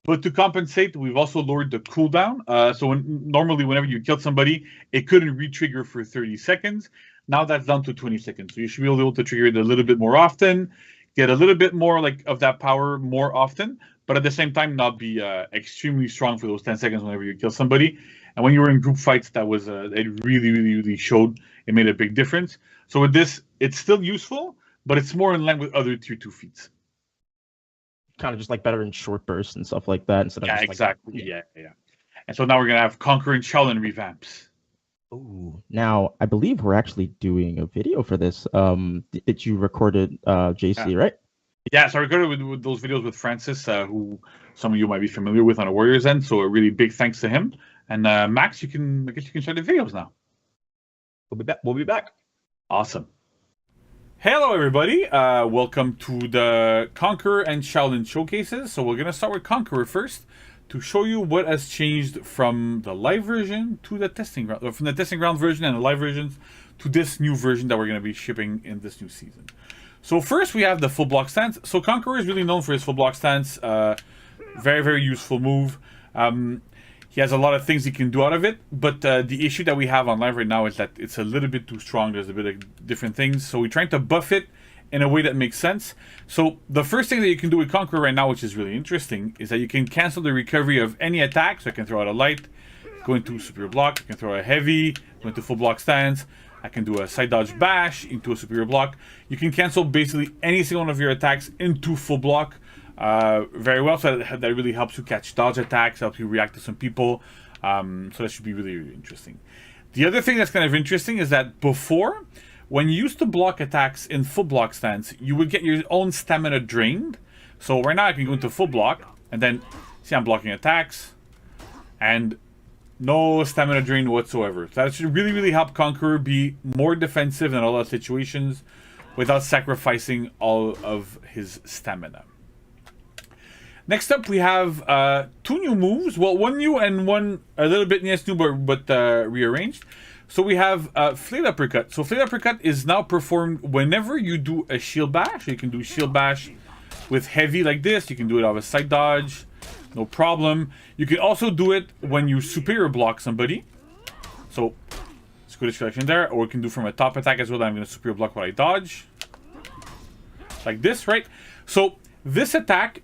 But to compensate, we've also lowered the cooldown. So normally, whenever you killed somebody, it couldn't re-trigger for 30 seconds. Now that's down to 20 seconds. So you should be able to trigger it a little bit more often, get a little bit more like of that power more often, but at the same time not be extremely strong for those 10 seconds whenever you kill somebody. And when you were in group fights, that was it really, really, really showed. It made a big difference. So with this, it's still useful, but it's more in line with other tier 2 feats. Kind of just like better in short bursts and stuff like that instead of just exactly. Like, yeah. And so now we're gonna have Conqueror and Shaolin revamps. Ooh. Now I believe we're actually doing a video for this. That you recorded, JC, right? Yeah, so I recorded with those videos with Francis, who some of you might be familiar with on a Warriors End. So a really big thanks to him. And Max, I guess you can share the videos now. We'll be back. Awesome. Hello, everybody. Welcome to the Conqueror and Shaolin showcases. So we're going to start with Conqueror first to show you what has changed from the live version to the testing ground, or from the testing ground version and the live versions to this new version that we're going to be shipping in this new season. So first we have the full block stance. So Conqueror is really known for his full block stance. Very, very useful move. He has a lot of things he can do out of it, but the issue that we have on live right now is that it's a little bit too strong. There's a bit of different things. So we're trying to buff it in a way that makes sense. So the first thing that you can do with Conqueror right now, which is really interesting, is that you can cancel the recovery of any attack. So I can throw out a light, go into superior block, I can throw a heavy, go into full block stance, I can do a side dodge bash into a superior block. You can cancel basically any single one of your attacks into full block very well. So that really helps you catch dodge attacks, helps you react to some people. So that should be really, really interesting. The other thing that's kind of interesting is that before, when you used to block attacks in full block stance, you would get your own stamina drained. So right now I can go into full block and then see I'm blocking attacks and no stamina drain whatsoever. So that should really, really help Conqueror be more defensive in a lot of situations without sacrificing all of his stamina. Next up, we have two new moves. Well, one new and one a little bit less new, but rearranged. So we have Flayed Uppercut. So Flayed Uppercut is now performed whenever you do a shield bash. So you can do shield bash with heavy like this. You can do it off a side dodge. No problem. You can also do it when you superior block somebody. So let's go to selection there. Or you can do from a top attack as well. I'm going to superior block while I dodge. Like this, right? So this attack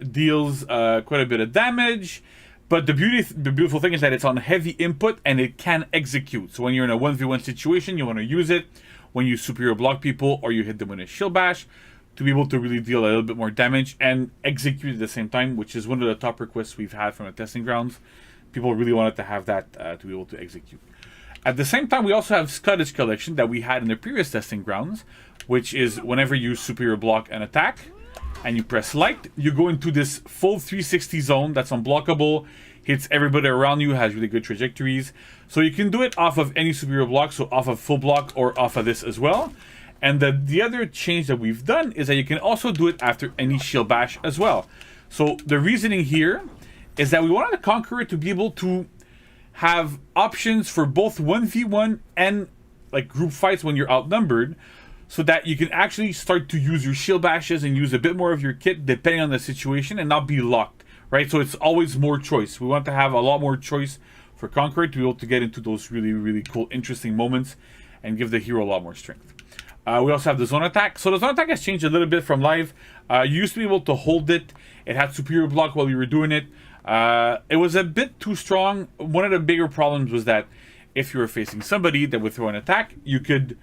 deals quite a bit of damage. But the beautiful thing is that it's on heavy input and it can execute. So when you're in a 1v1 situation, you want to use it when you superior block people or you hit them with a shield bash to be able to really deal a little bit more damage and execute at the same time, which is one of the top requests we've had from the testing grounds. People really wanted to have that to be able to execute. At the same time, we also have Scottish Collection that we had in the previous testing grounds, which is whenever you superior block an attack and you press light, you go into this full 360 zone that's unblockable, hits everybody around you, has really good trajectories. So you can do it off of any superior block, so off of full block or off of this as well. And the other change that we've done is that you can also do it after any shield bash as well. So the reasoning here is that we wanted the Conqueror to be able to have options for both 1v1 and like group fights when you're outnumbered, so that you can actually start to use your shield bashes and use a bit more of your kit depending on the situation and not be locked, right? So it's always more choice. We want to have a lot more choice for Conqueror to be able to get into those really, really cool, interesting moments and give the hero a lot more strength. We also have the zone attack. So the zone attack has changed a little bit from live. You used to be able to hold it. It had superior block while you were doing it. It was a bit too strong. One of the bigger problems was that if you were facing somebody that would throw an attack, you could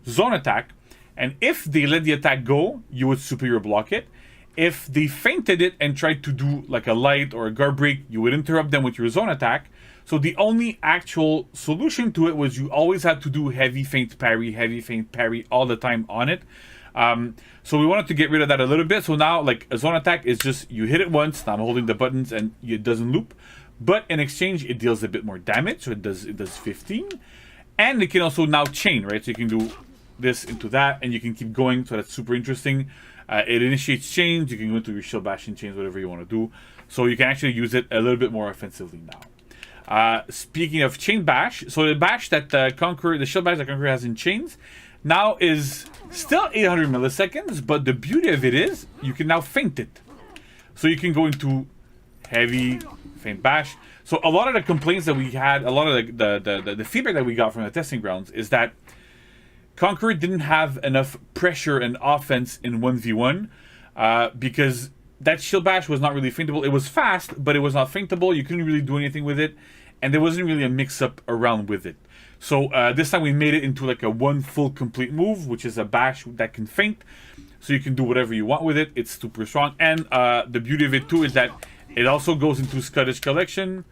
zone attack. And if they let the attack go, you would superior block it. If they feinted it and tried to do like a light or a Guardbreak, you would interrupt them with your zone attack. So the only actual solution to it was you always had to do heavy feint parry all the time on it. So we wanted to get rid of that a little bit. So now like a zone attack is just you hit it once, now I'm holding the buttons and it doesn't loop. But in exchange, it deals a bit more damage. So it does 15. And it can also now chain, right? So you can do this into that and you can keep going. So that's super interesting. It initiates chains. You can go into your shield bash and chains, whatever you want to do. So you can actually use it a little bit more offensively now. Speaking of chain bash, so the bash that the shield bash that Conqueror has in chains now is still 800 milliseconds, but the beauty of it is you can now feint it. So you can go into heavy feint bash. So a lot of the complaints that we had, a lot of the feedback that we got from the testing grounds is that Conqueror didn't have enough pressure and offense in 1v1 because that shield bash was not really feintable. It was fast, but it was not feintable. You couldn't really do anything with it. And there wasn't really a mix-up around with it. So this time we made it into like a one full complete move, which is a bash that can feint. So you can do whatever you want with it. It's super strong. And the beauty of it too is that it also goes into Scottish Collection,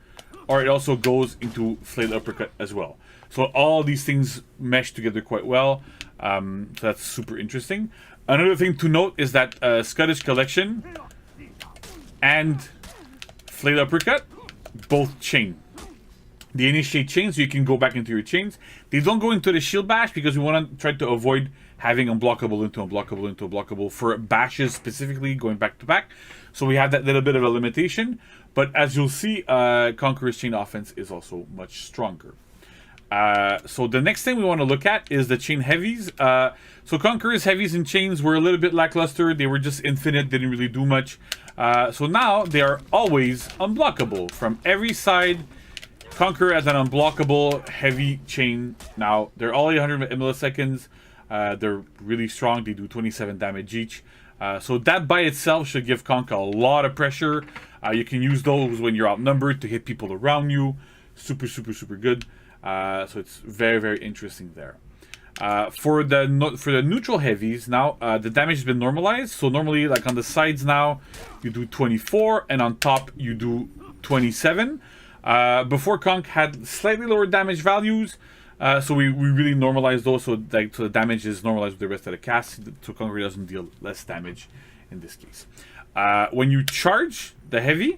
or it also goes into Flayed Uppercut as well. So all these things mesh together quite well. So that's super interesting. Another thing to note is that Scottish Collection and Flayed Uppercut both chain. They initiate chains, so you can go back into your chains. They don't go into the shield bash because we want to try to avoid having unblockable into unblockable into unblockable for bashes specifically going back to back. So we have that little bit of a limitation. But as you'll see, Conqueror's chain offense is also much stronger. So the next thing we want to look at is the chain heavies. So Conqueror's heavies and chains were a little bit lackluster. They were just infinite, didn't really do much. So now they are always unblockable from every side. Conqueror as an unblockable heavy chain. Now they're all 800 milliseconds. They're really strong. They do 27 damage each. So that by itself should give Conk a lot of pressure. You can use those when you're outnumbered to hit people around you. Super, super, super good. So it's very, very interesting there. For the neutral heavies, now the damage has been normalized. So normally, like on the sides now, you do 24, and on top you do 27. Before Conk had slightly lower damage values, so we really normalized those, so the damage is normalized with the rest of the cast, so Conqueror doesn't deal less damage in this case. When you charge the heavy,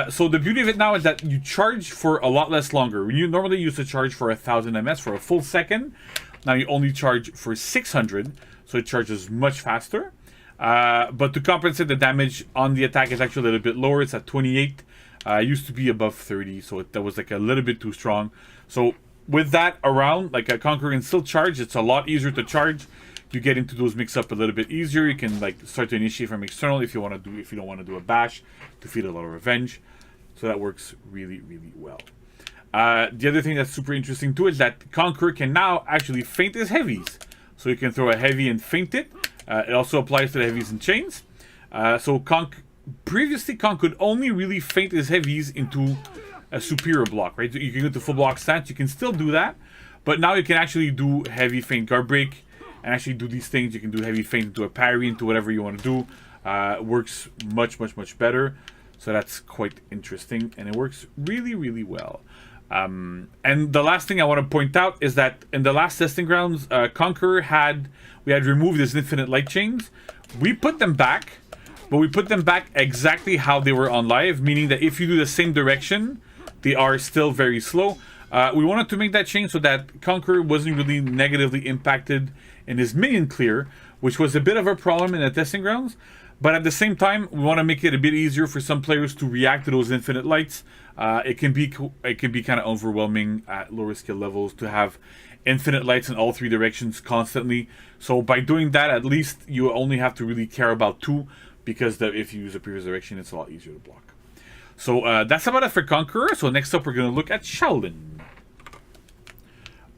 so the beauty of it now is that you charge for a lot less longer. When you normally used to charge for 1000 ms for a full second, now you only charge for 600, so it charges much faster. But to compensate, the damage on the attack is actually a little bit lower. It's at 28. It used to be above 30, so that was like a little bit too strong. So with that around, like a Conqueror can still charge. It's a lot easier to charge. You get into those mix-up a little bit easier. You can like start to initiate from external if you don't want to do a bash to feed a lot of revenge. So that works really, really well. The other thing that's super interesting too is that Conqueror can now actually feint his heavies. So you can throw a heavy and feint it. It also applies to the heavies and chains. Previously, Conk could only really feint his heavies into a superior block, right? So you can go to full block stance, you can still do that, but now you can actually do heavy feint Guardbreak and actually do these things. You can do heavy feint into a parry, into whatever you want to do. It works much, much, much better. So that's quite interesting, and it works really, really well. And the last thing I want to point out is that in the last testing grounds, Conqueror had removed his infinite light chains. We put them back. But we put them back exactly how they were on live, meaning that if you do the same direction, they are still very slow. We wanted to make that change so that Conqueror wasn't really negatively impacted in his minion clear, which was a bit of a problem in the testing grounds. But at the same time, we want to make it a bit easier for some players to react to those infinite lights. It can be kind of overwhelming at lower skill levels to have infinite lights in all three directions constantly. So by doing that, at least you only have to really care about two, because if you use a previous direction, it's a lot easier to block. So that's about it for Conqueror. So next up, we're going to look at Shaolin.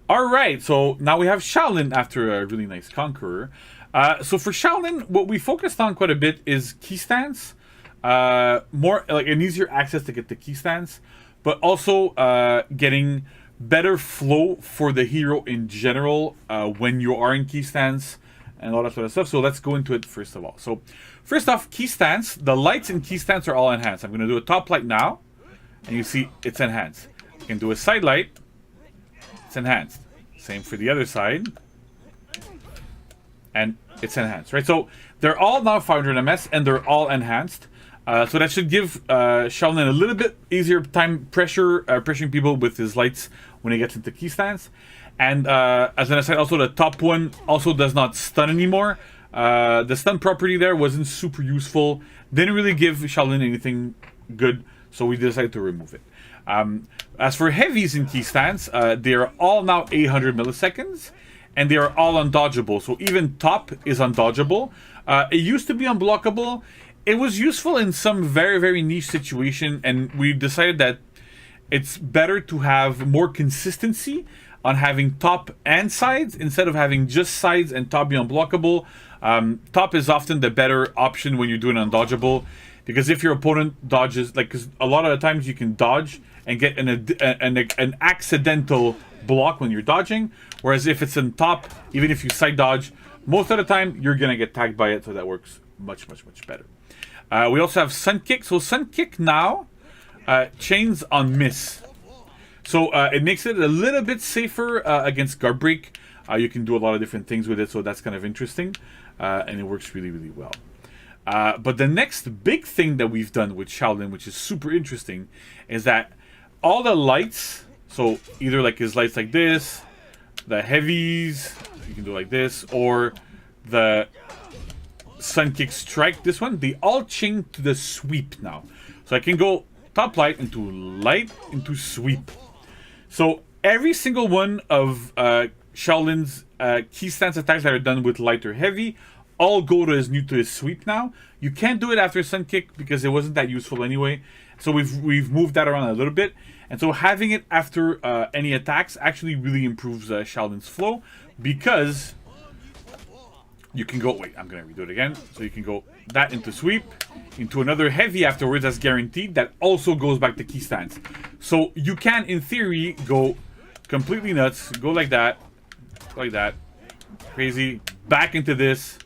All right, so now we have Shaolin after a really nice Conqueror. So for Shaolin, what we focused on quite a bit is key stance. More like an easier access to get the key stance, but also getting better flow for the hero in general when you are in key stance and all that sort of stuff. So let's go into it first of all. So first off, key stance. The lights in key stance are all enhanced. I'm going to do a top light now, and you see it's enhanced. You can do a side light. It's enhanced. Same for the other side. And it's enhanced, right? So they're all now 500 ms, and they're all enhanced. So that should give Shaolin a little bit easier time pressuring people with his lights when he gets into key stance. And as an aside, also the top one also does not stun anymore. The stun property there wasn't super useful. Didn't really give Shaolin anything good, so we decided to remove it. As for heavies in key stance, they are all now 800 milliseconds, and they are all undodgeable. So even top is undodgeable. It used to be unblockable. It was useful in some very, very niche situation, and we decided that it's better to have more consistency on having top and sides instead of having just sides and top be unblockable. Top is often the better option when you're doing undodgeable, because if your opponent dodges, like, because a lot of the times you can dodge and get an accidental block when you're dodging, whereas if it's in top, even if you side dodge, most of the time you're gonna get tagged by it, so that works much, much, much better. We also have Sun Kick. So Sun Kick now chains on miss. So it makes it a little bit safer against Guardbreak. You can do a lot of different things with it, so that's kind of interesting. And it works really, really well. But the next big thing that we've done with Shaolin, which is super interesting, is that all the lights, so either like his lights like this, the heavies, you can do like this, or the Sun Kick Strike, this one, they all chain to the sweep now. So I can go top light into sweep. So every single one of Shaolin's key stance attacks that are done with light or heavy all go to his sweep now. You can't do it after Sun Kick because it wasn't that useful anyway. So we've moved that around a little bit. And so having it after any attacks actually really improves Shaolin's flow, because you can go, wait, I'm going to redo it again. So you can go that into sweep, into another heavy afterwards, that's guaranteed. That also goes back to key stance. So you can, in theory, go completely nuts, go like that, crazy, back into this.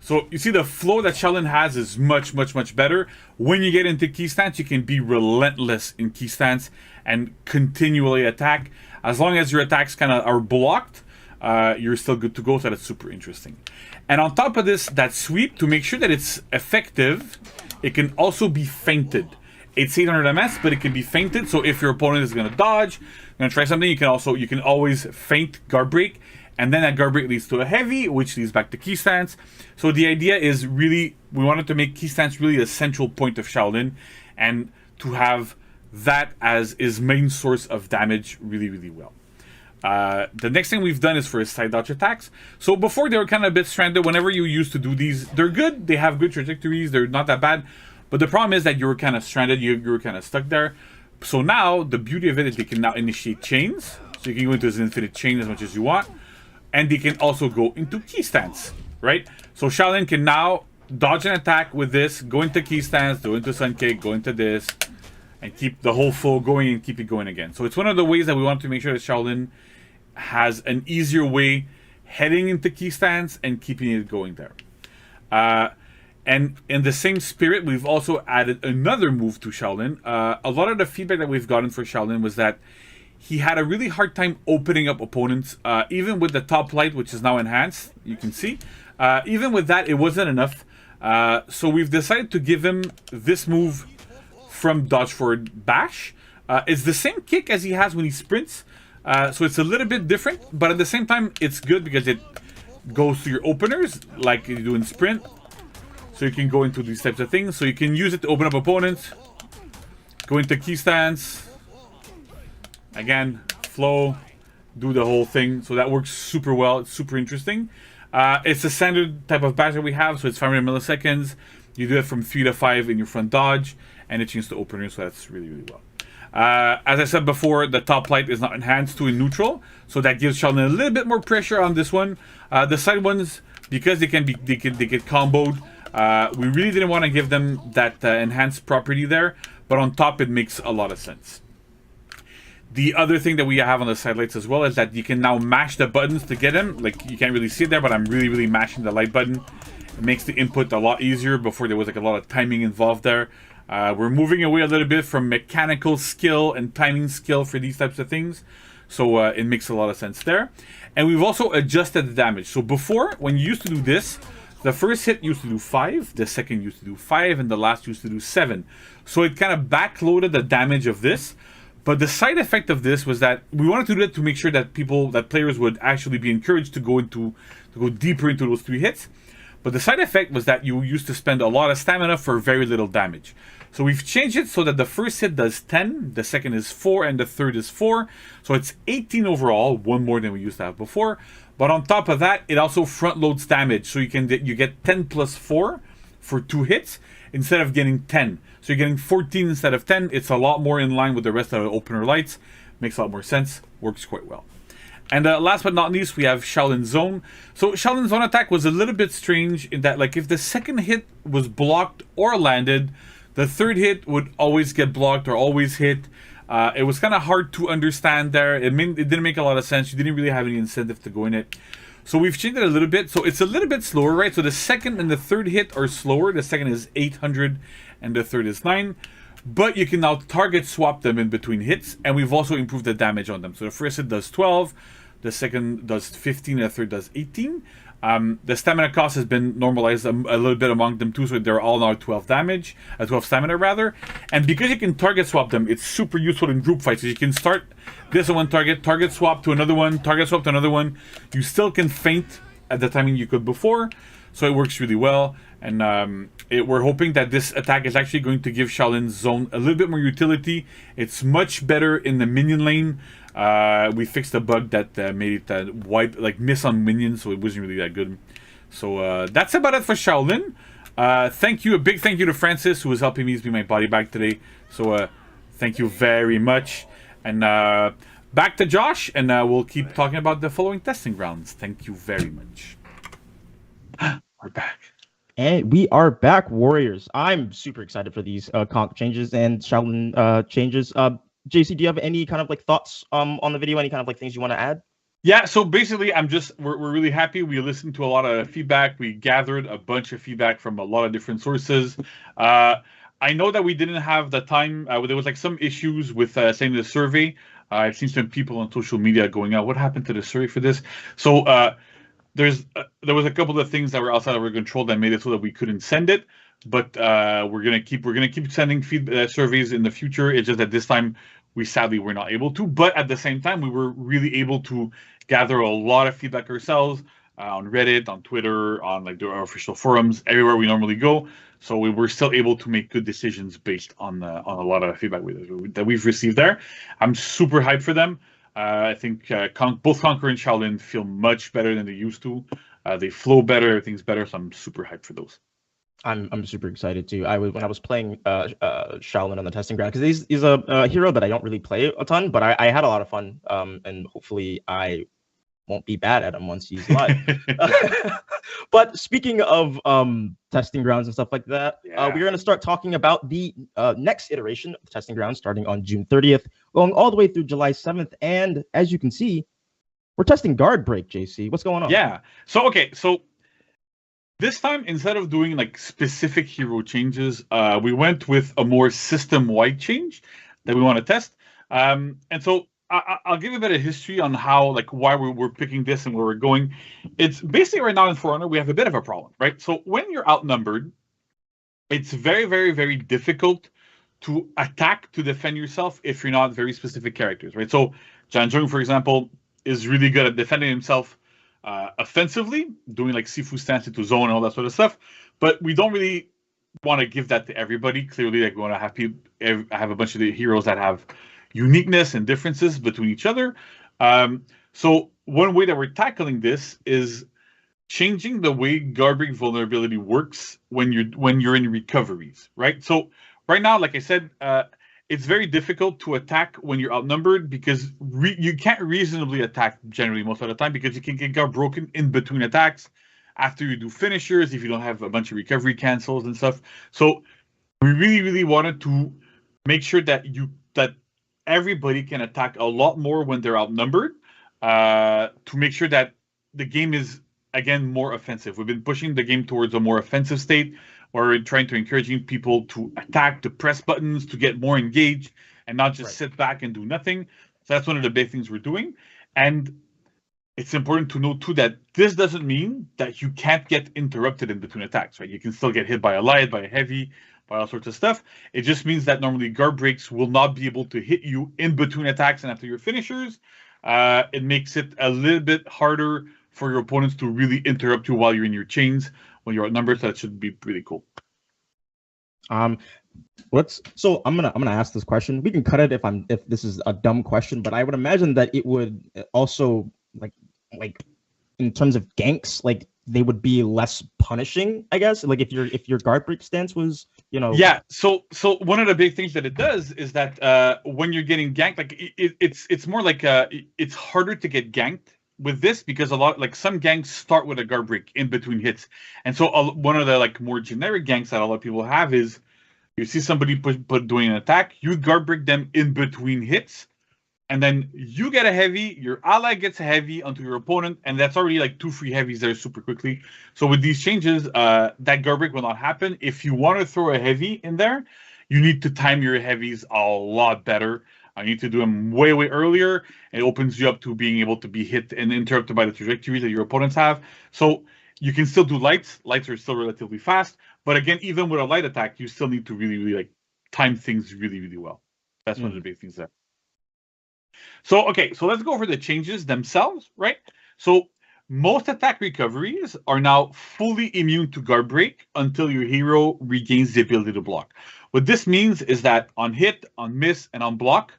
So you see the flow that Shaolin has is much, much, much better. When you get into key stance, you can be relentless in key stance and continually attack. As long as your attacks kind of are blocked, you're still good to go, so that's super interesting. And on top of this, that sweep, to make sure that it's effective, it can also be feinted. It's 800 ms, but it can be feinted, so if your opponent is going to dodge, going to try something, you can always feint Guardbreak, and then that Guardbreak leads to a heavy, which leads back to key stance. So the idea is really, we wanted to make key stance really a central point of Shaolin, and to have that as his main source of damage really, really well. The next thing we've done is for his side dodge attacks. So before they were kind of a bit stranded. Whenever you used to do these, they're good. They have good trajectories. They're not that bad. But the problem is that you were kind of stranded. You were kind of stuck there. So now the beauty of it is they can now initiate chains. So you can go into this infinite chain as much as you want. And they can also go into key stance, right? So Shaolin can now dodge an attack with this, go into key stance, go into Sun Kick, go into this, and keep the whole flow going and keep it going again. So it's one of the ways that we want to make sure that Shaolin has an easier way heading into key stance and keeping it going there. And in the same spirit, we've also added another move to Shaolin. A lot of the feedback that we've gotten for Shaolin was that he had a really hard time opening up opponents, even with the top light, which is now enhanced, you can see. Even with that, it wasn't enough. So we've decided to give him this move from Dodge Forward Bash. It's the same kick as he has when he sprints. So it's a little bit different, but at the same time, it's good because it goes to your openers, like you do in Sprint. So you can go into these types of things. So you can use it to open up opponents, go into key stance, again, flow, do the whole thing. So that works super well. It's super interesting. It's a standard type of bash that we have, so it's 500 milliseconds. You do it from 3 to 5 in your front dodge, and it changes to opener, so that's really, really well. As I said before, the top light is not enhanced to a neutral, so that gives Shaolin a little bit more pressure on this one. The side ones, because they get comboed, we really didn't want to give them that enhanced property there, but on top it makes a lot of sense. The other thing that we have on the side lights as well is that you can now mash the buttons to get them. Like, you can't really see it there, but I'm really mashing the light button. It makes the input a lot easier. Before, there was like a lot of timing involved there. We're moving away a little bit from mechanical skill and timing skill for these types of things. So it makes a lot of sense there. And we've also adjusted the damage. So before, when you used to do this, the first hit used to do 5, the second used to do 5, and the last used to do 7. So it kind of backloaded the damage of this. But the side effect of this was that we wanted to do that to make sure that players would actually be encouraged to go deeper into those 3 hits. But the side effect was that you used to spend a lot of stamina for very little damage. So we've changed it so that the first hit does 10, the second is 4, and the third is 4. So it's 18 overall, 1 more than we used to have before. But on top of that, it also front loads damage. So you get 10 plus 4 for 2 hits instead of getting 10. So you're getting 14 instead of 10. It's a lot more in line with the rest of the opener lights. Makes a lot more sense. Works quite well. And last but not least, we have Shaolin Zone. So Shaolin Zone attack was a little bit strange in that, like, if the second hit was blocked or landed, the third hit would always get blocked or always hit. It was kind of hard to understand there. It didn't make a lot of sense. You didn't really have any incentive to go in it. So we've changed it a little bit. So it's a little bit slower, right? So the second and the third hit are slower. The second is 800 and the third is 9. But you can now target swap them in between hits, and we've also improved the damage on them. So the first hit does 12, the second does 15, and the third does 18. The stamina cost has been normalized a little bit among them too, so they're all now 12 damage, 12 stamina rather. And because you can target swap them, it's super useful in group fights. So you can start this on one target swap to another one, target swap to another one. You still can feint at the timing you could before, so it works really well. And we're hoping that this attack is actually going to give Shaolin Zone a little bit more utility. It's much better in the minion lane. We fixed a bug that made it miss on minions, so it wasn't really that good. So that's about it for Shaolin. A big thank you to Francis, who was helping me be my body bag today. So thank you very much. And back to Josh, and we'll keep talking about the following testing rounds. Thank you very much. We're back. And we are back, Warriors. I'm super excited for these Conk changes and Shaolin changes. JC, do you have any kind of like thoughts on the video? Any kind of like things you want to add? Yeah, so basically, we're really happy. We listened to a lot of feedback. We gathered a bunch of feedback from a lot of different sources. I know that we didn't have the time. There was like some issues with sending the survey. I've seen some people on social media going out, what happened to the survey for this? So there was a couple of things that were outside of our control that made it so that we couldn't send it. But we're gonna keep sending surveys in the future. It's just that this time we sadly were not able to. But at the same time, we were really able to gather a lot of feedback ourselves on Reddit, on Twitter, on like our official forums, everywhere we normally go. So we were still able to make good decisions based on a lot of feedback that we've received there. I'm super hyped for them. I think both Conqueror and Shaolin feel much better than they used to. They flow better, everything's better, so I'm super hyped for those. I'm super excited too. When I was playing Shaolin on the testing ground, because he's a hero that I don't really play a ton, but I had a lot of fun, and hopefully I won't be bad at him once he's live. But speaking of testing grounds and stuff like that, we're going to start talking about the next iteration of the testing grounds starting on June 30th, going all the way through July 7th. And as you can see, we're testing Guardbreak, JC. What's going on? Yeah. So this time, instead of doing like specific hero changes, we went with a more system-wide change that we want to test. And so I'll give you a bit of history on how, like, why we're picking this and where we're going. It's basically right now in For Honor, we have a bit of a problem, right? So when you're outnumbered, it's very, very, very difficult to attack, to defend yourself if you're not very specific characters, right? So Jan Jung, for example, is really good at defending himself offensively, doing like Sifu stance into zone and all that sort of stuff. But we don't really want to give that to everybody. Clearly, like, we want to have a bunch of the heroes that have uniqueness and differences between each other. So one way that we're tackling this is changing the way Guardbreak vulnerability works when you're in recoveries, right? So right now, like I said, it's very difficult to attack when you're outnumbered because you can't reasonably attack generally most of the time because you can get guard broken in between attacks after you do finishers if you don't have a bunch of recovery cancels and stuff. So we really wanted to make sure that everybody can attack a lot more when they're outnumbered to make sure that the game is again more offensive. We've been pushing the game towards a more offensive state where we're trying to encouraging people to attack, to press buttons, to get more engaged and not just sit back and do nothing. So that's one of the big things we're doing. And it's important to note too that this doesn't mean that you can't get interrupted in between attacks, right? You can still get hit by a light, by a heavy, by all sorts of stuff. It just means that normally guard breaks will not be able to hit you in between attacks and after your finishers. It makes it a little bit harder for your opponents to really interrupt you while you're in your chains when you're outnumbered. So that should be pretty cool. So I'm gonna ask this question. We can cut it if this is a dumb question, but I would imagine that it would also like in terms of ganks, like they would be less punishing, I guess. Like if your guard break stance was, Yeah. So one of the big things that it does is that when you're getting ganked, like it's more like it's harder to get ganked with this because some ganks start with a guard break in between hits, and so one of the like more generic ganks that a lot of people have is you see somebody doing an attack, you guard break them in between hits. And then you get a heavy, your ally gets a heavy onto your opponent, and that's already like 2 free heavies there super quickly. So with these changes, that guard break will not happen. If you want to throw a heavy in there, you need to time your heavies a lot better. You need to do them way earlier. It opens you up to being able to be hit and interrupted by the trajectories that your opponents have. So you can still do lights. Lights are still relatively fast. But again, even with a light attack, you still need to really like time things really well. That's one of the big things there. So, okay, so let's go over the changes themselves, right? So most attack recoveries are now fully immune to guard break until your hero regains the ability to block. What this means is that on hit, on miss, and on block,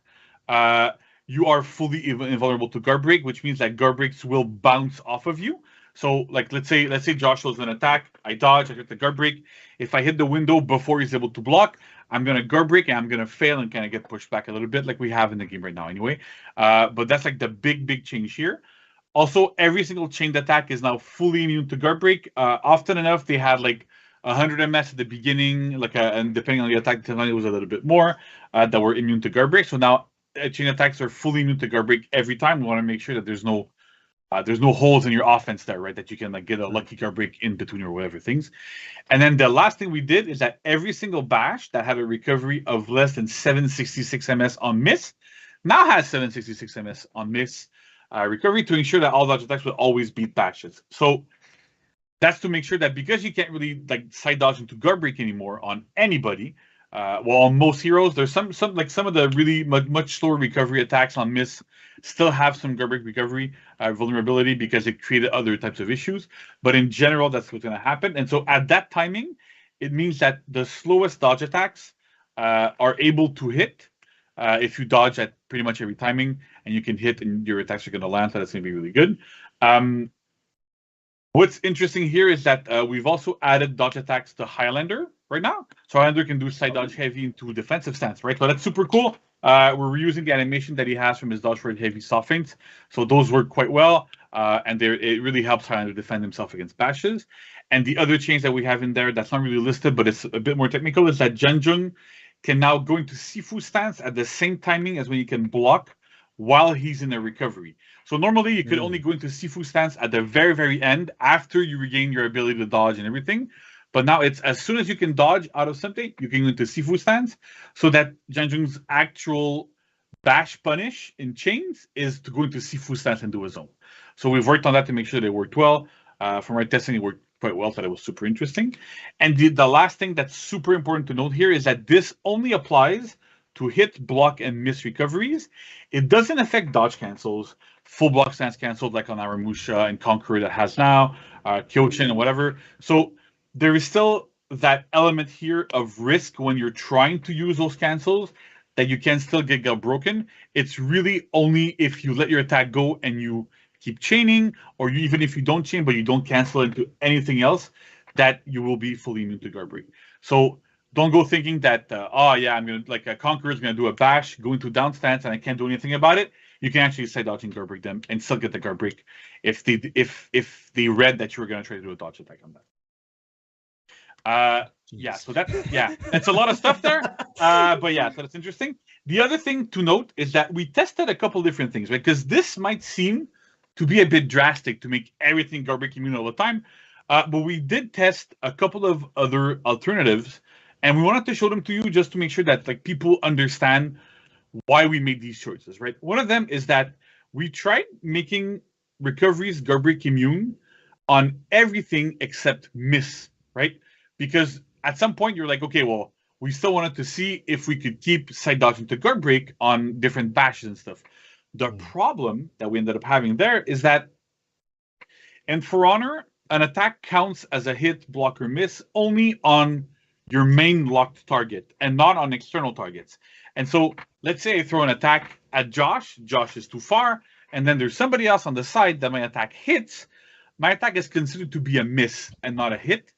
you are fully invulnerable to guard break, which means that guard breaks will bounce off of you. So, like, let's say Josh does an attack, I dodge, I hit the guard break. If I hit the window before he's able to block, I'm going to guard break and I'm going to fail and kind of get pushed back a little bit like we have in the game right now anyway. But that's like the big change here. Also, every single chained attack is now fully immune to guard break. Often enough, they had like 100 MS at the beginning, and depending on the attack, it was a little bit more that were immune to guard break. So now chain attacks are fully immune to guard break every time. We want to make sure that there's no holes in your offense there, right? That you can like get a lucky guard break in between or whatever things. And then the last thing we did is that every single bash that had a recovery of less than 766 MS on miss now has 766 MS on miss recovery to ensure that all dodge attacks will always beat bashes. So that's to make sure that because you can't really like side dodge into guard break anymore on anybody, on most heroes, there's some of the really much slower recovery attacks on miss still have some guard break recovery vulnerability because it created other types of issues. But in general, that's what's going to happen. And so at that timing, it means that the slowest dodge attacks are able to hit if you dodge at pretty much every timing, and you can hit and your attacks are going to land. So that's going to be really good. What's interesting here is that we've also added dodge attacks to Highlander right now. So Highlander can do side dodge heavy into defensive stance, right? So that's super cool. We're reusing the animation that he has from his dodge for heavy soft feints. So those work quite well. And it really helps Highlander defend himself against bashes. And the other change that we have in there that's not really listed, but it's a bit more technical, is that Janjung can now go into Sifu stance at the same timing as when he can block while he's in a recovery. So normally you could only go into Sifu stance at the very end after you regain your ability to dodge and everything. But now it's as soon as you can dodge out of something, you can go into Sifu stance, so that Janjung's actual bash punish in chains is to go into Sifu stance and do his own. So we've worked on that to make sure they worked well. From our testing, it worked quite well, so that was super interesting. And the last thing that's super important to note here is that this only applies to hit, block, and miss recoveries. It doesn't affect dodge cancels, full block stance canceled like on Aramusha and Conqueror that has now, Kyochin and whatever. So there is still that element here of risk when you're trying to use those cancels that you can still get broken. It's really only if you let your attack go and you keep chaining, or even if you don't chain but you don't cancel into anything else, that you will be fully immune to Guardbreak. So don't go thinking that I'm gonna like a Conqueror is gonna do a bash, go into down stance, and I can't do anything about it. You can actually side dodge and Guardbreak them and still get the Guardbreak if they read that you were gonna try to do a dodge attack on that. So that's a lot of stuff there. But yeah, so that's interesting. The other thing to note is that we tested a couple different things, right? Because this might seem to be a bit drastic to make everything Guardbreak immune all the time. But we did test a couple of other alternatives, and we wanted to show them to you just to make sure that like people understand why we made these choices, right? One of them is that we tried making recoveries Guardbreak immune on everything except miss, right? Because at some point you're like, okay, well, we still wanted to see if we could keep side dodging to Guardbreak on different bashes and stuff. The problem that we ended up having there is that in For Honor, an attack counts as a hit, block, or miss only on your main locked target and not on external targets. And so let's say I throw an attack at Josh. Josh is too far. And then there's somebody else on the side that my attack hits. My attack is considered to be a miss and not a hit.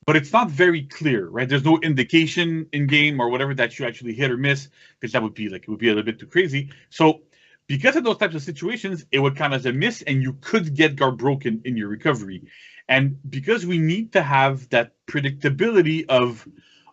But it's not very clear, right? There's no indication in game or whatever that you actually hit or miss, because that would be like, it would be a little bit too crazy. So because of those types of situations, it would count as a miss and you could get guard broken in your recovery. And because we need to have that predictability of,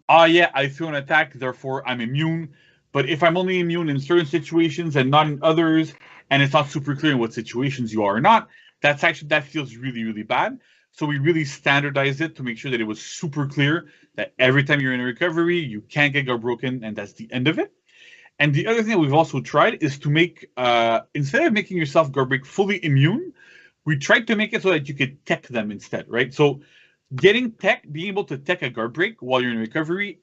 I threw an attack, therefore I'm immune. But if I'm only immune in certain situations and not in others, and it's not super clear in what situations you are or not, that feels really, really bad. So we really standardized it to make sure that it was super clear that every time you're in a recovery, you can't get guard broken, and that's the end of it. And the other thing that we've also tried is to make, instead of making yourself Guardbreak fully immune, we tried to make it so that you could tech them instead, right? So being able to tech a Guardbreak while you're in recovery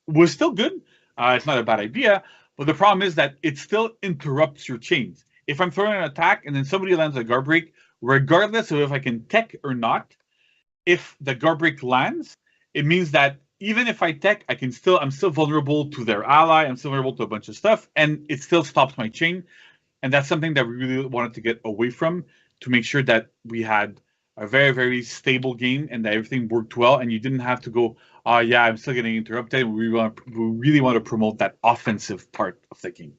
was still good. It's not a bad idea, but the problem is that it still interrupts your chains. If I'm throwing an attack and then somebody lands a Guardbreak, regardless of if I can tech or not, if the Guardbreak lands, it means that even if I tech, I'm still vulnerable to their ally, I'm still vulnerable to a bunch of stuff, and it still stops my chain. And that's something that we really wanted to get away from, to make sure that we had a very, very stable game and that everything worked well, and you didn't have to go, I'm still getting interrupted. We really want to promote that offensive part of the game.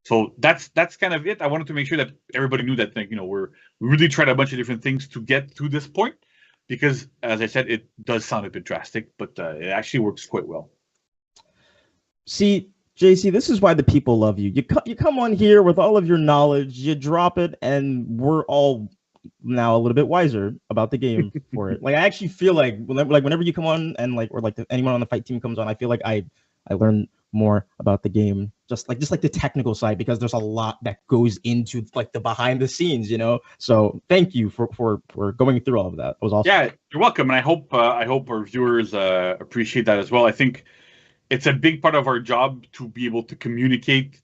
So that's kind of it. I wanted to make sure that everybody knew that we really tried a bunch of different things to get to this point, because as I said, it does sound a bit drastic, but it actually works quite well. See, JC, this is why the people love you. You come on here with all of your knowledge, you drop it, and we're all now a little bit wiser about the game for it. Like I actually feel like whenever you come on and anyone on the fight team comes on, I feel like I learn more about the game, just like the technical side, because there's a lot that goes into like the behind the scenes, So thank you for going through all of that. It was awesome. Yeah, you're welcome, and I hope our viewers appreciate that as well. I think it's a big part of our job to be able to communicate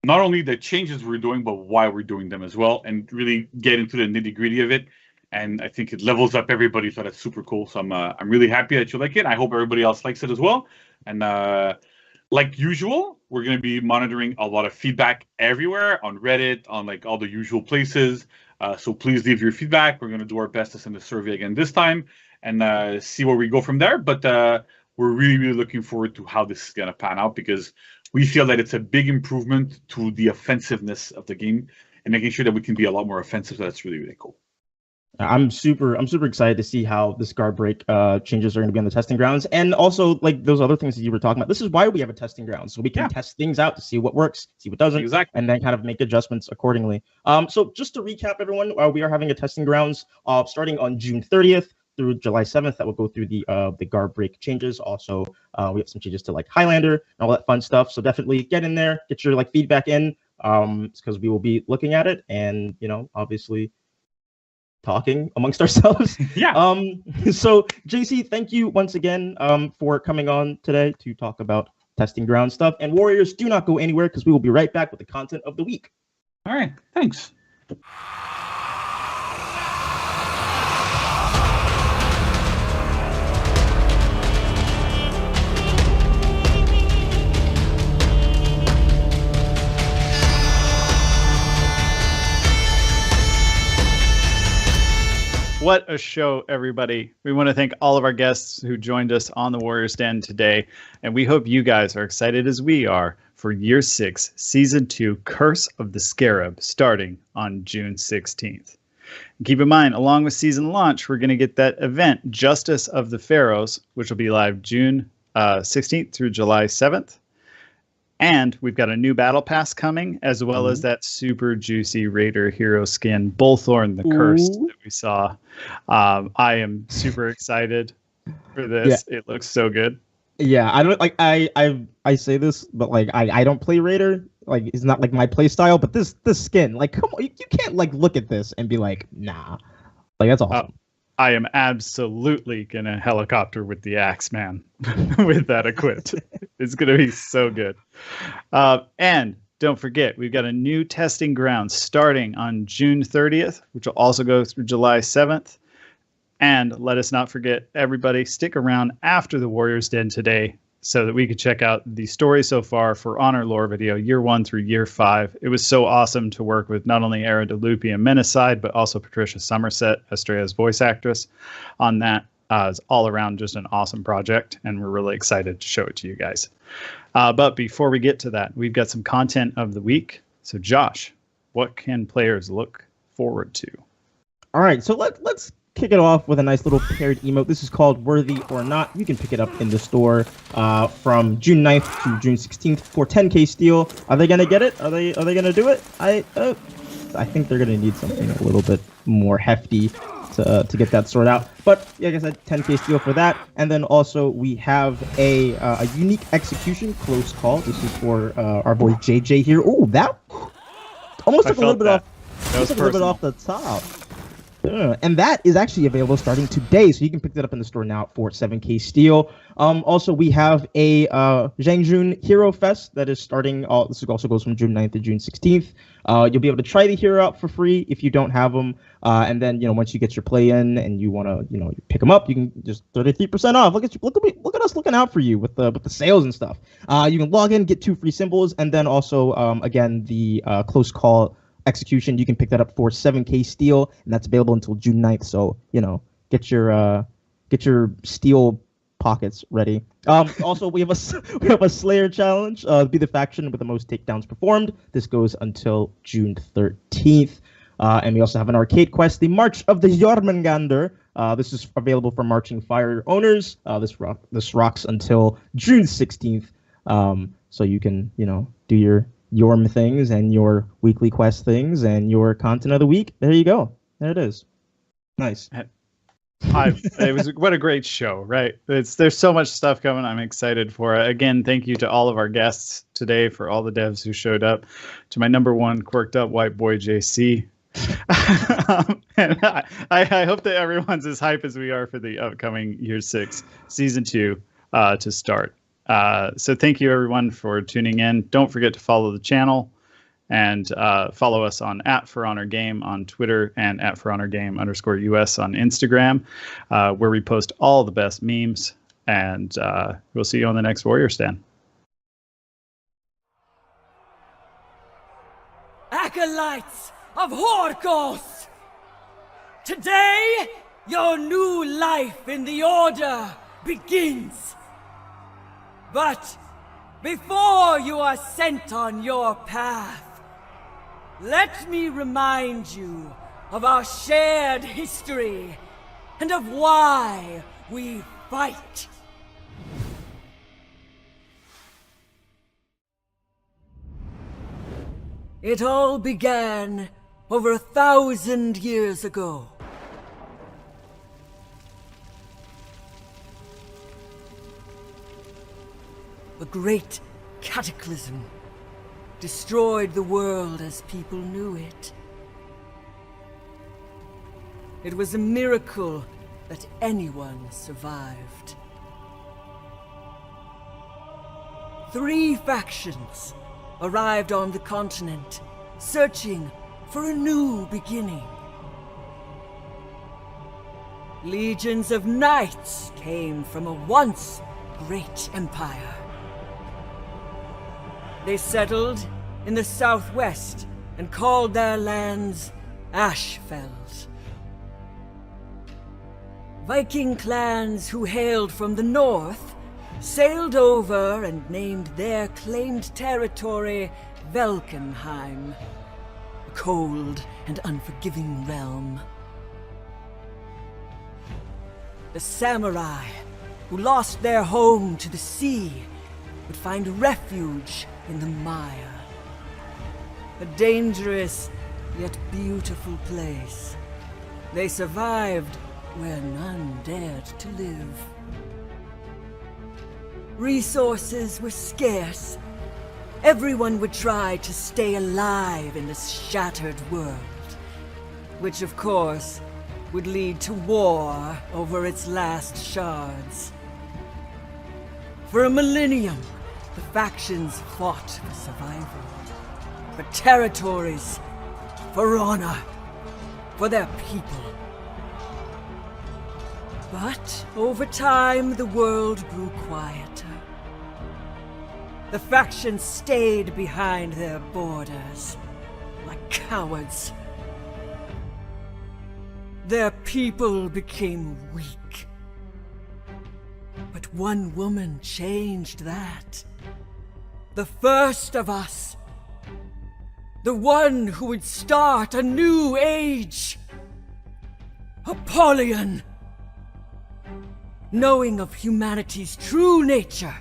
not only the changes we're doing, but why we're doing them as well, and really get into the nitty-gritty of it. And I think it levels up everybody, so that's super cool. So I'm really happy that you like it. I hope everybody else likes it as well. And like usual, we're going to be monitoring a lot of feedback everywhere on Reddit, on like all the usual places. So please leave your feedback. We're going to do our best to send a survey again this time and see where we go from there. But we're really, really looking forward to how this is going to pan out, because we feel that it's a big improvement to the offensiveness of the game and making sure that we can be a lot more offensive. So that's really, really cool. I'm super excited to see how this Guardbreak changes are going to be on the testing grounds, and also like those other things that you were talking about. This is why we have a testing ground, so we can test things out to see what works, see what doesn't, and then kind of make adjustments accordingly. So just to recap, everyone, we are having a testing grounds starting on June 30th through July 7th. That will go through the Guardbreak changes. Also, we have some changes to like Highlander and all that fun stuff. So definitely get in there, get your like feedback in, because we will be looking at it and obviously talking amongst ourselves. So JC, thank you once again for coming on today to talk about testing ground stuff. And Warriors, do not go anywhere, because we will be right back with the content of the week. All right, thanks. What a show, everybody. We want to thank all of our guests who joined us on the Warriors Den today. And we hope you guys are excited as we are for Year 6, Season 2, Curse of the Scarab, starting on June 16th. And keep in mind, along with season launch, we're going to get that event, Justice of the Pharaohs, which will be live June 16th through July 7th. And we've got a new battle pass coming, as well as that super juicy Raider hero skin, Bullthorn the Cursed, that we saw. I am super excited for this. Yeah. It looks so good. Yeah, I don't like I say this, but like I don't play Raider. Like it's not like my play style. But this skin, like, come on, you can't like look at this and be like, nah. Like that's awesome. I am absolutely gonna helicopter with the axe, man, with that equipped. It's gonna be so good. And don't forget, we've got a new testing ground starting on June 30th, which will also go through July 7th. And let us not forget, everybody, stick around after the Warriors Den today so that we could check out the story so far for Honor Lore Video, Year 1 through Year 5. It was so awesome to work with not only Era DeLupi and Menacide, but also Patricia Somerset, Estrella's voice actress, on that. It's all around just an awesome project, and we're really excited to show it to you guys. But before we get to that, we've got some content of the week. So Josh, what can players look forward to? All right, so let's kick it off with a nice little paired emote. This is called Worthy or Not. You can pick it up in the store from June 9th to June 16th for 10k steel. Are they gonna get it? Are they gonna do it? I think they're gonna need something a little bit more hefty to get that sorted out. But like I said, 10k steel for that. And then also we have a unique execution close call. This is for our boy JJ here. Oh, that almost took a little bit off. Took a little bit off the top. And that is actually available starting today, so you can pick that up in the store now for 7k steel. Also, we have a Zhangjun Hero Fest that is starting. This also goes from June 9th to June 16th. You'll be able to try the hero out for free if you don't have them. And then, once you get your play in and you want to, pick them up, you can just 33% off. Look at us looking out for you with the sales and stuff. You can log in, get 2 free symbols, and then also, again, the close call execution, you can pick that up for 7k steel, and that's available until June 9th. So get your steel pockets ready. Also, we have a Slayer challenge. Be the faction with the most takedowns performed. This goes until June 13th. And we also have an arcade quest, the March of the Jormungandr. This is available for Marching Fire owners. This rocks until June 16th. So you can do your Yorm things and your weekly quest things and your content of the week. There you go. There it is. Nice. What a great show, right? There's so much stuff coming. I'm excited for it. Again, thank you to all of our guests today, for all the devs who showed up, to my number one quirked up white boy JC. And I hope that everyone's as hype as we are for the upcoming Year 6 Season 2 to start. So thank you everyone for tuning in. Don't forget to follow the channel and follow us on @ForHonorGame on Twitter and @ForHonorGame_US on Instagram, where we post all the best memes. And we'll see you on the next Warriors Den. Acolytes of Horkos! Today, your new life in the Order begins. But before you are sent on your path, let me remind you of our shared history and of why we fight. It all began over 1,000 years ago. A great cataclysm destroyed the world as people knew it. It was a miracle that anyone survived. 3 factions arrived on the continent, searching for a new beginning. Legions of knights came from a once great empire. They settled in the southwest and called their lands Ashfeld. Viking clans who hailed from the north sailed over and named their claimed territory Velkenheim, a cold and unforgiving realm. The samurai who lost their home to the sea would find refuge in the mire. A dangerous yet beautiful place. They survived where none dared to live. Resources were scarce. Everyone would try to stay alive in this shattered world, which of course would lead to war over its last shards. For a millennium, the factions fought for survival, for territories, for honor, for their people. But over time, the world grew quieter. The factions stayed behind their borders, like cowards. Their people became weak. But one woman changed that. The first of us. The one who would start a new age. Apollyon. Knowing of humanity's true nature,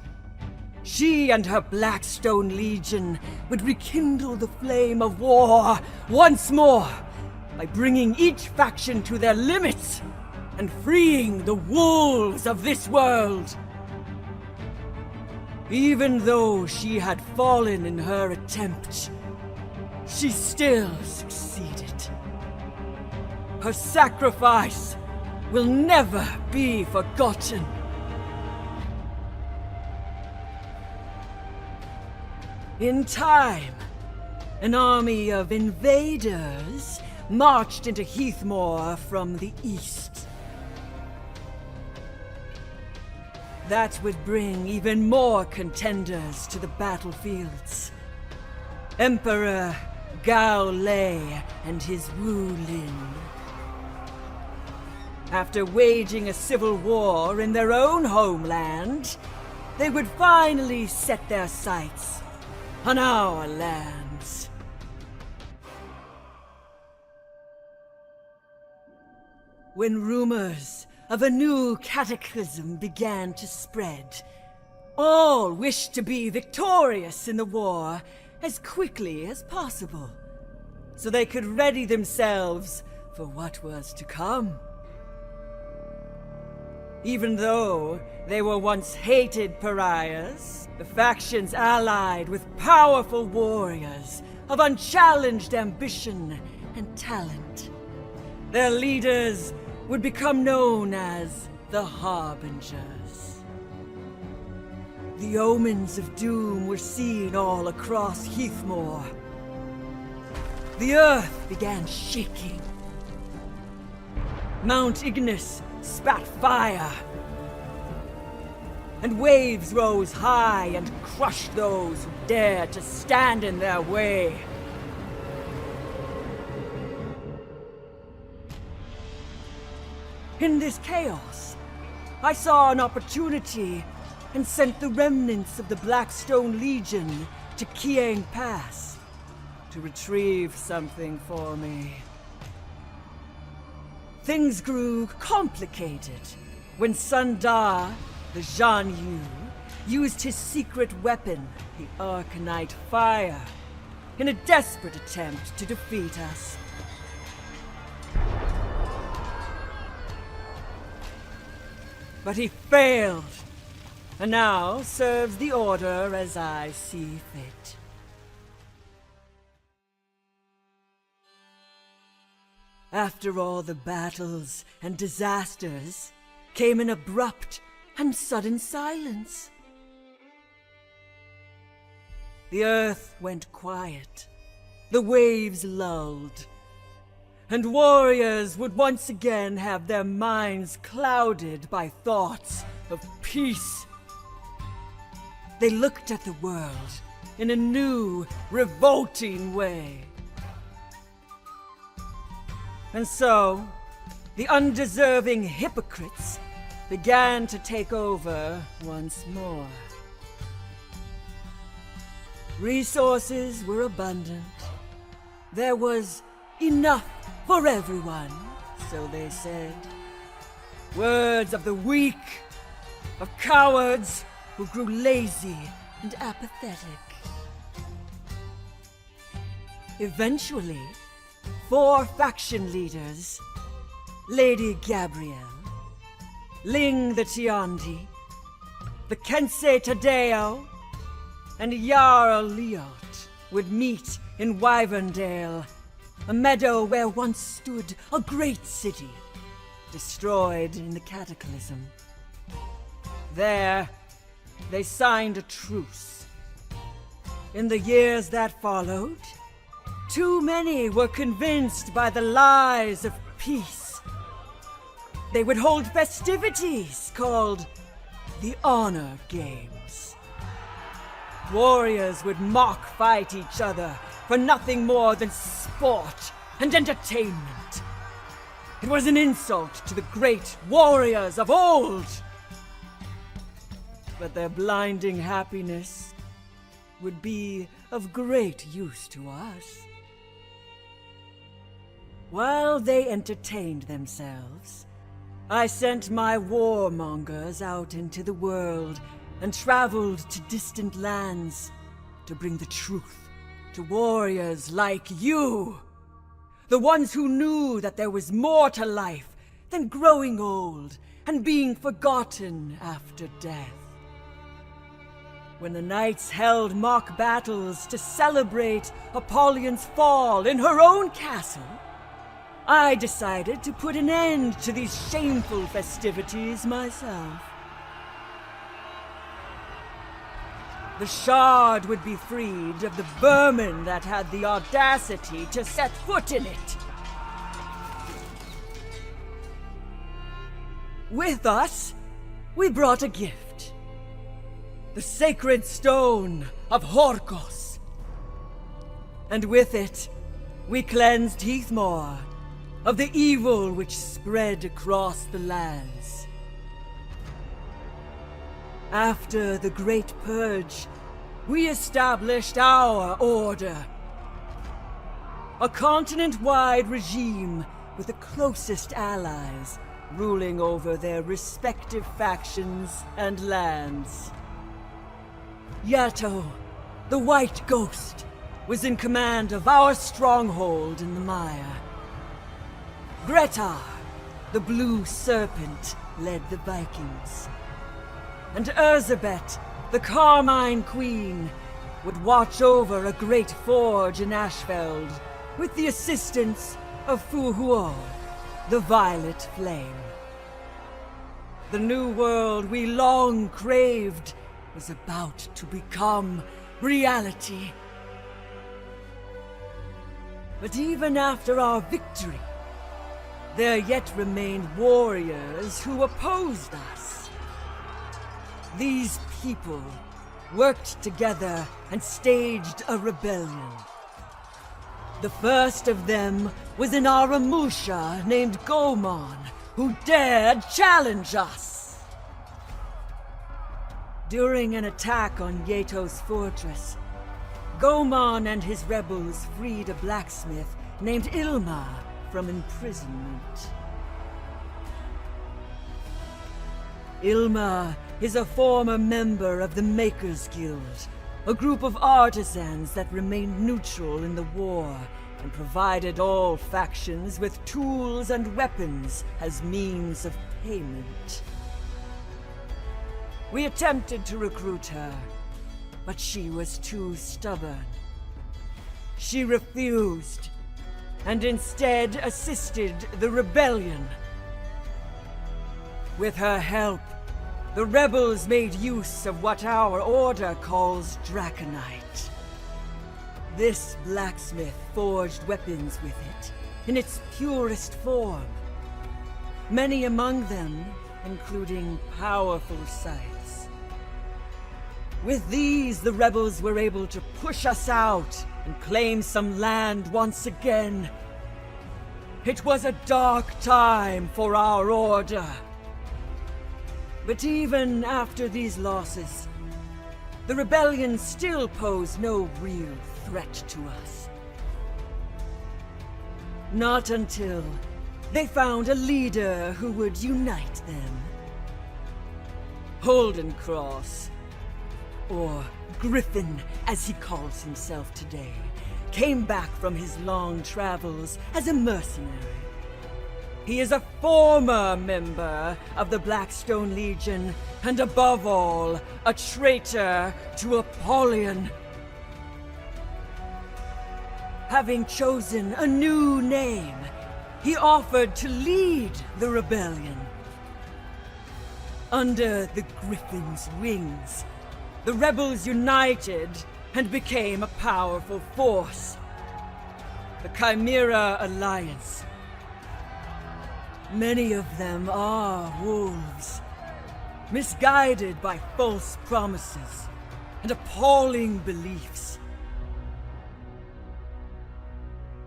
she and her Blackstone Legion would rekindle the flame of war once more by bringing each faction to their limits and freeing the wolves of this world. Even though she had fallen in her attempt, she still succeeded. Her sacrifice will never be forgotten. In time, an army of invaders marched into Heathmoor from the east. That would bring even more contenders to the battlefields. Emperor Gao Lei and his Wu Lin. After waging a civil war in their own homeland, they would finally set their sights on our lands. When rumors of a new cataclysm began to spread, all wished to be victorious in the war as quickly as possible, so they could ready themselves for what was to come. Even though they were once hated pariahs, the factions allied with powerful warriors of unchallenged ambition and talent. Their leaders would become known as the Harbingers. The omens of doom were seen all across Heathmoor. The earth began shaking. Mount Ignis spat fire, and waves rose high and crushed those who dared to stand in their way. In this chaos, I saw an opportunity and sent the remnants of the Blackstone Legion to Kiang Pass to retrieve something for me. Things grew complicated when Sundar, the Zhan Yu, used his secret weapon, the Arcanite Fire, in a desperate attempt to defeat us. But he failed, and now serves the Order as I see fit. After all the battles and disasters, came an abrupt and sudden silence. The earth went quiet, the waves lulled, and warriors would once again have their minds clouded by thoughts of peace. They looked at the world in a new, revolting way. And so, the undeserving hypocrites began to take over once more. Resources were abundant. There was enough for everyone, so they said. Words of the weak, of cowards who grew lazy and apathetic. Eventually, 4 faction leaders, Lady Gabrielle, Ling the Tiandi, the Kensei Tadeo, and Jarl Leot would meet in Wyverndale, a meadow where once stood a great city, destroyed in the cataclysm. There, they signed a truce. In the years that followed, too many were convinced by the lies of peace. They would hold festivities called the Honor Games. Warriors would mock fight each other for nothing more than sport and entertainment. It was an insult to the great warriors of old. But their blinding happiness would be of great use to us. While they entertained themselves, I sent my warmongers out into the world and traveled to distant lands to bring the truth to warriors like you. The ones who knew that there was more to life than growing old and being forgotten after death. When the knights held mock battles to celebrate Apollyon's fall in her own castle, I decided to put an end to these shameful festivities myself. The Shard would be freed of the vermin that had the audacity to set foot in it. With us, we brought a gift. The sacred stone of Horkos. And with it, we cleansed Heathmoor of the evil which spread across the lands. After the Great Purge, we established our order. A continent-wide regime with the closest allies ruling over their respective factions and lands. Yato, the White Ghost, was in command of our stronghold in the Mire. Gretar, the Blue Serpent, led the Vikings. And Erzabet, the Carmine Queen, would watch over a great forge in Ashfeld with the assistance of Fu Huo, the Violet Flame. The new world we long craved was about to become reality. But even after our victory, there yet remained warriors who opposed us. These people worked together and staged a rebellion. The first of them was an Aramusha named Gomon, who dared challenge us. During an attack on Yeto's fortress, Gomon and his rebels freed a blacksmith named Ilma from imprisonment. Ilma is a former member of the Makers Guild, a group of artisans that remained neutral in the war and provided all factions with tools and weapons as means of payment. We attempted to recruit her, but she was too stubborn. She refused, and instead assisted the rebellion. With her help, the rebels made use of what our order calls Draconite. This blacksmith forged weapons with it, in its purest form. Many among them, including powerful scythes. With these, the rebels were able to push us out and claim some land once again. It was a dark time for our order. But even after these losses, the rebellion still posed no real threat to us. Not until they found a leader who would unite them. Holden Cross, or Griffin as he calls himself today, came back from his long travels as a mercenary. He is a former member of the Blackstone Legion, and above all, a traitor to Apollyon. Having chosen a new name, he offered to lead the rebellion. Under the Griffin's wings, the rebels united and became a powerful force. The Chimera Alliance. Many of them are wolves, misguided by false promises and appalling beliefs.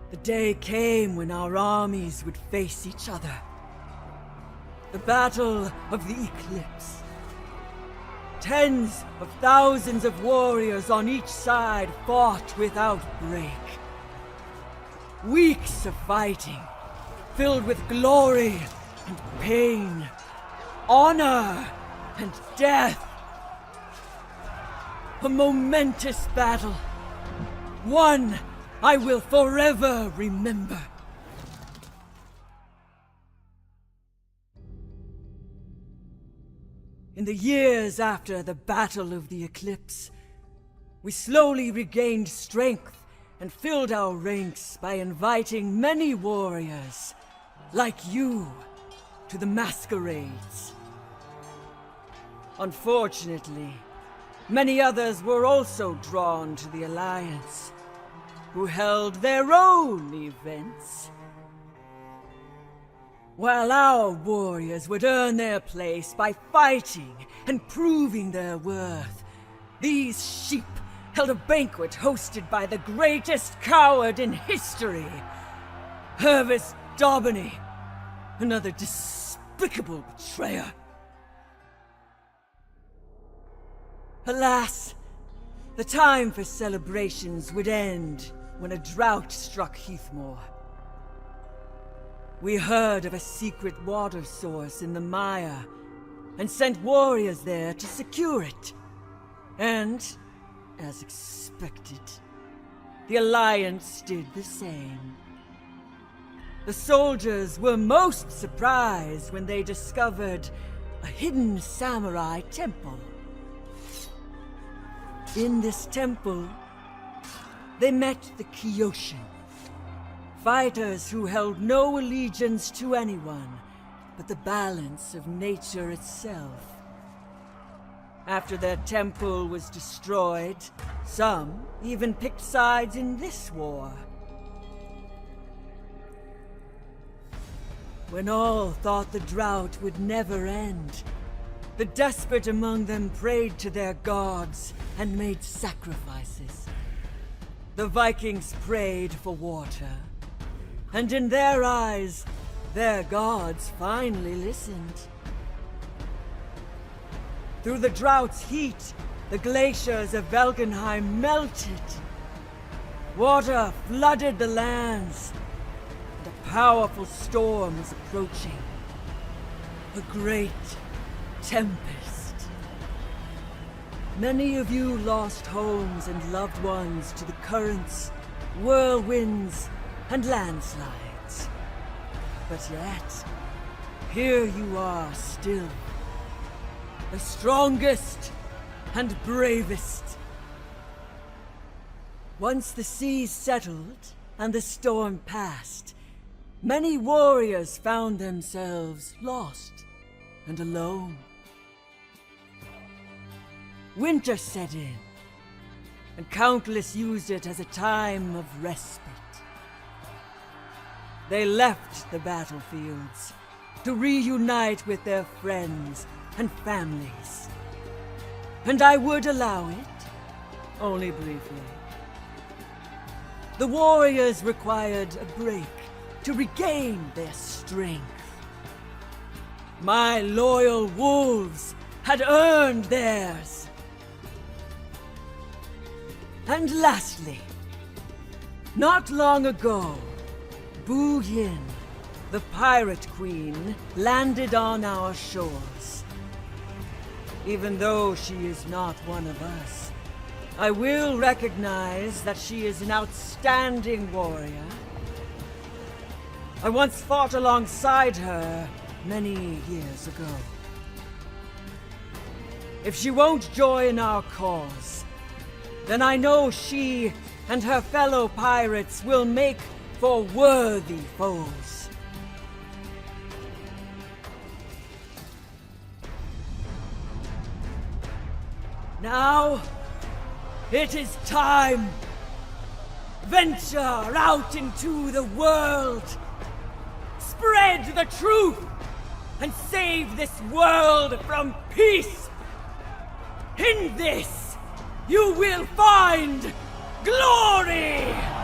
The day came when our armies would face each other. The Battle of the Eclipse. Tens of thousands of warriors on each side fought without break. Weeks of fighting, filled with glory and pain, honor and death. A momentous battle. One I will forever remember. In the years after the Battle of the Eclipse, we slowly regained strength and filled our ranks by inviting many warriors, like you, to the masquerades. Unfortunately, many others were also drawn to the Alliance, who held their own events. While our warriors would earn their place by fighting and proving their worth, these sheep held a banquet hosted by the greatest coward in history, Hervis Daubeny, another despicable betrayer. Alas, the time for celebrations would end when a drought struck Heathmoor. We heard of a secret water source in the mire and sent warriors there to secure it. And, as expected, the Alliance did the same. The soldiers were most surprised when they discovered a hidden samurai temple. In this temple, they met the Kyoshin, fighters who held no allegiance to anyone but the balance of nature itself. After their temple was destroyed, some even picked sides in this war. When all thought the drought would never end, the desperate among them prayed to their gods and made sacrifices. The Vikings prayed for water, and in their eyes, their gods finally listened. Through the drought's heat, the glaciers of Velgenheim melted. Water flooded the lands, and a powerful storm was approaching. A great tempest. Many of you lost homes and loved ones to the currents, whirlwinds, and landslides. But yet, here you are still. The strongest and bravest. Once the seas settled and the storm passed, many warriors found themselves lost and alone. Winter set in, and countless used it as a time of respite. They left the battlefields to reunite with their friends and families. And I would allow it, only briefly. The warriors required a break to regain their strength. My loyal wolves had earned theirs. And lastly, not long ago, Bu Yin, the Pirate Queen, landed on our shores. Even though she is not one of us, I will recognize that she is an outstanding warrior. I once fought alongside her many years ago. If she won't join our cause, then I know she and her fellow pirates will make for worthy foes. Now, it is time. Venture out into the world. Spread the truth and save this world from peace. In this, you will find glory!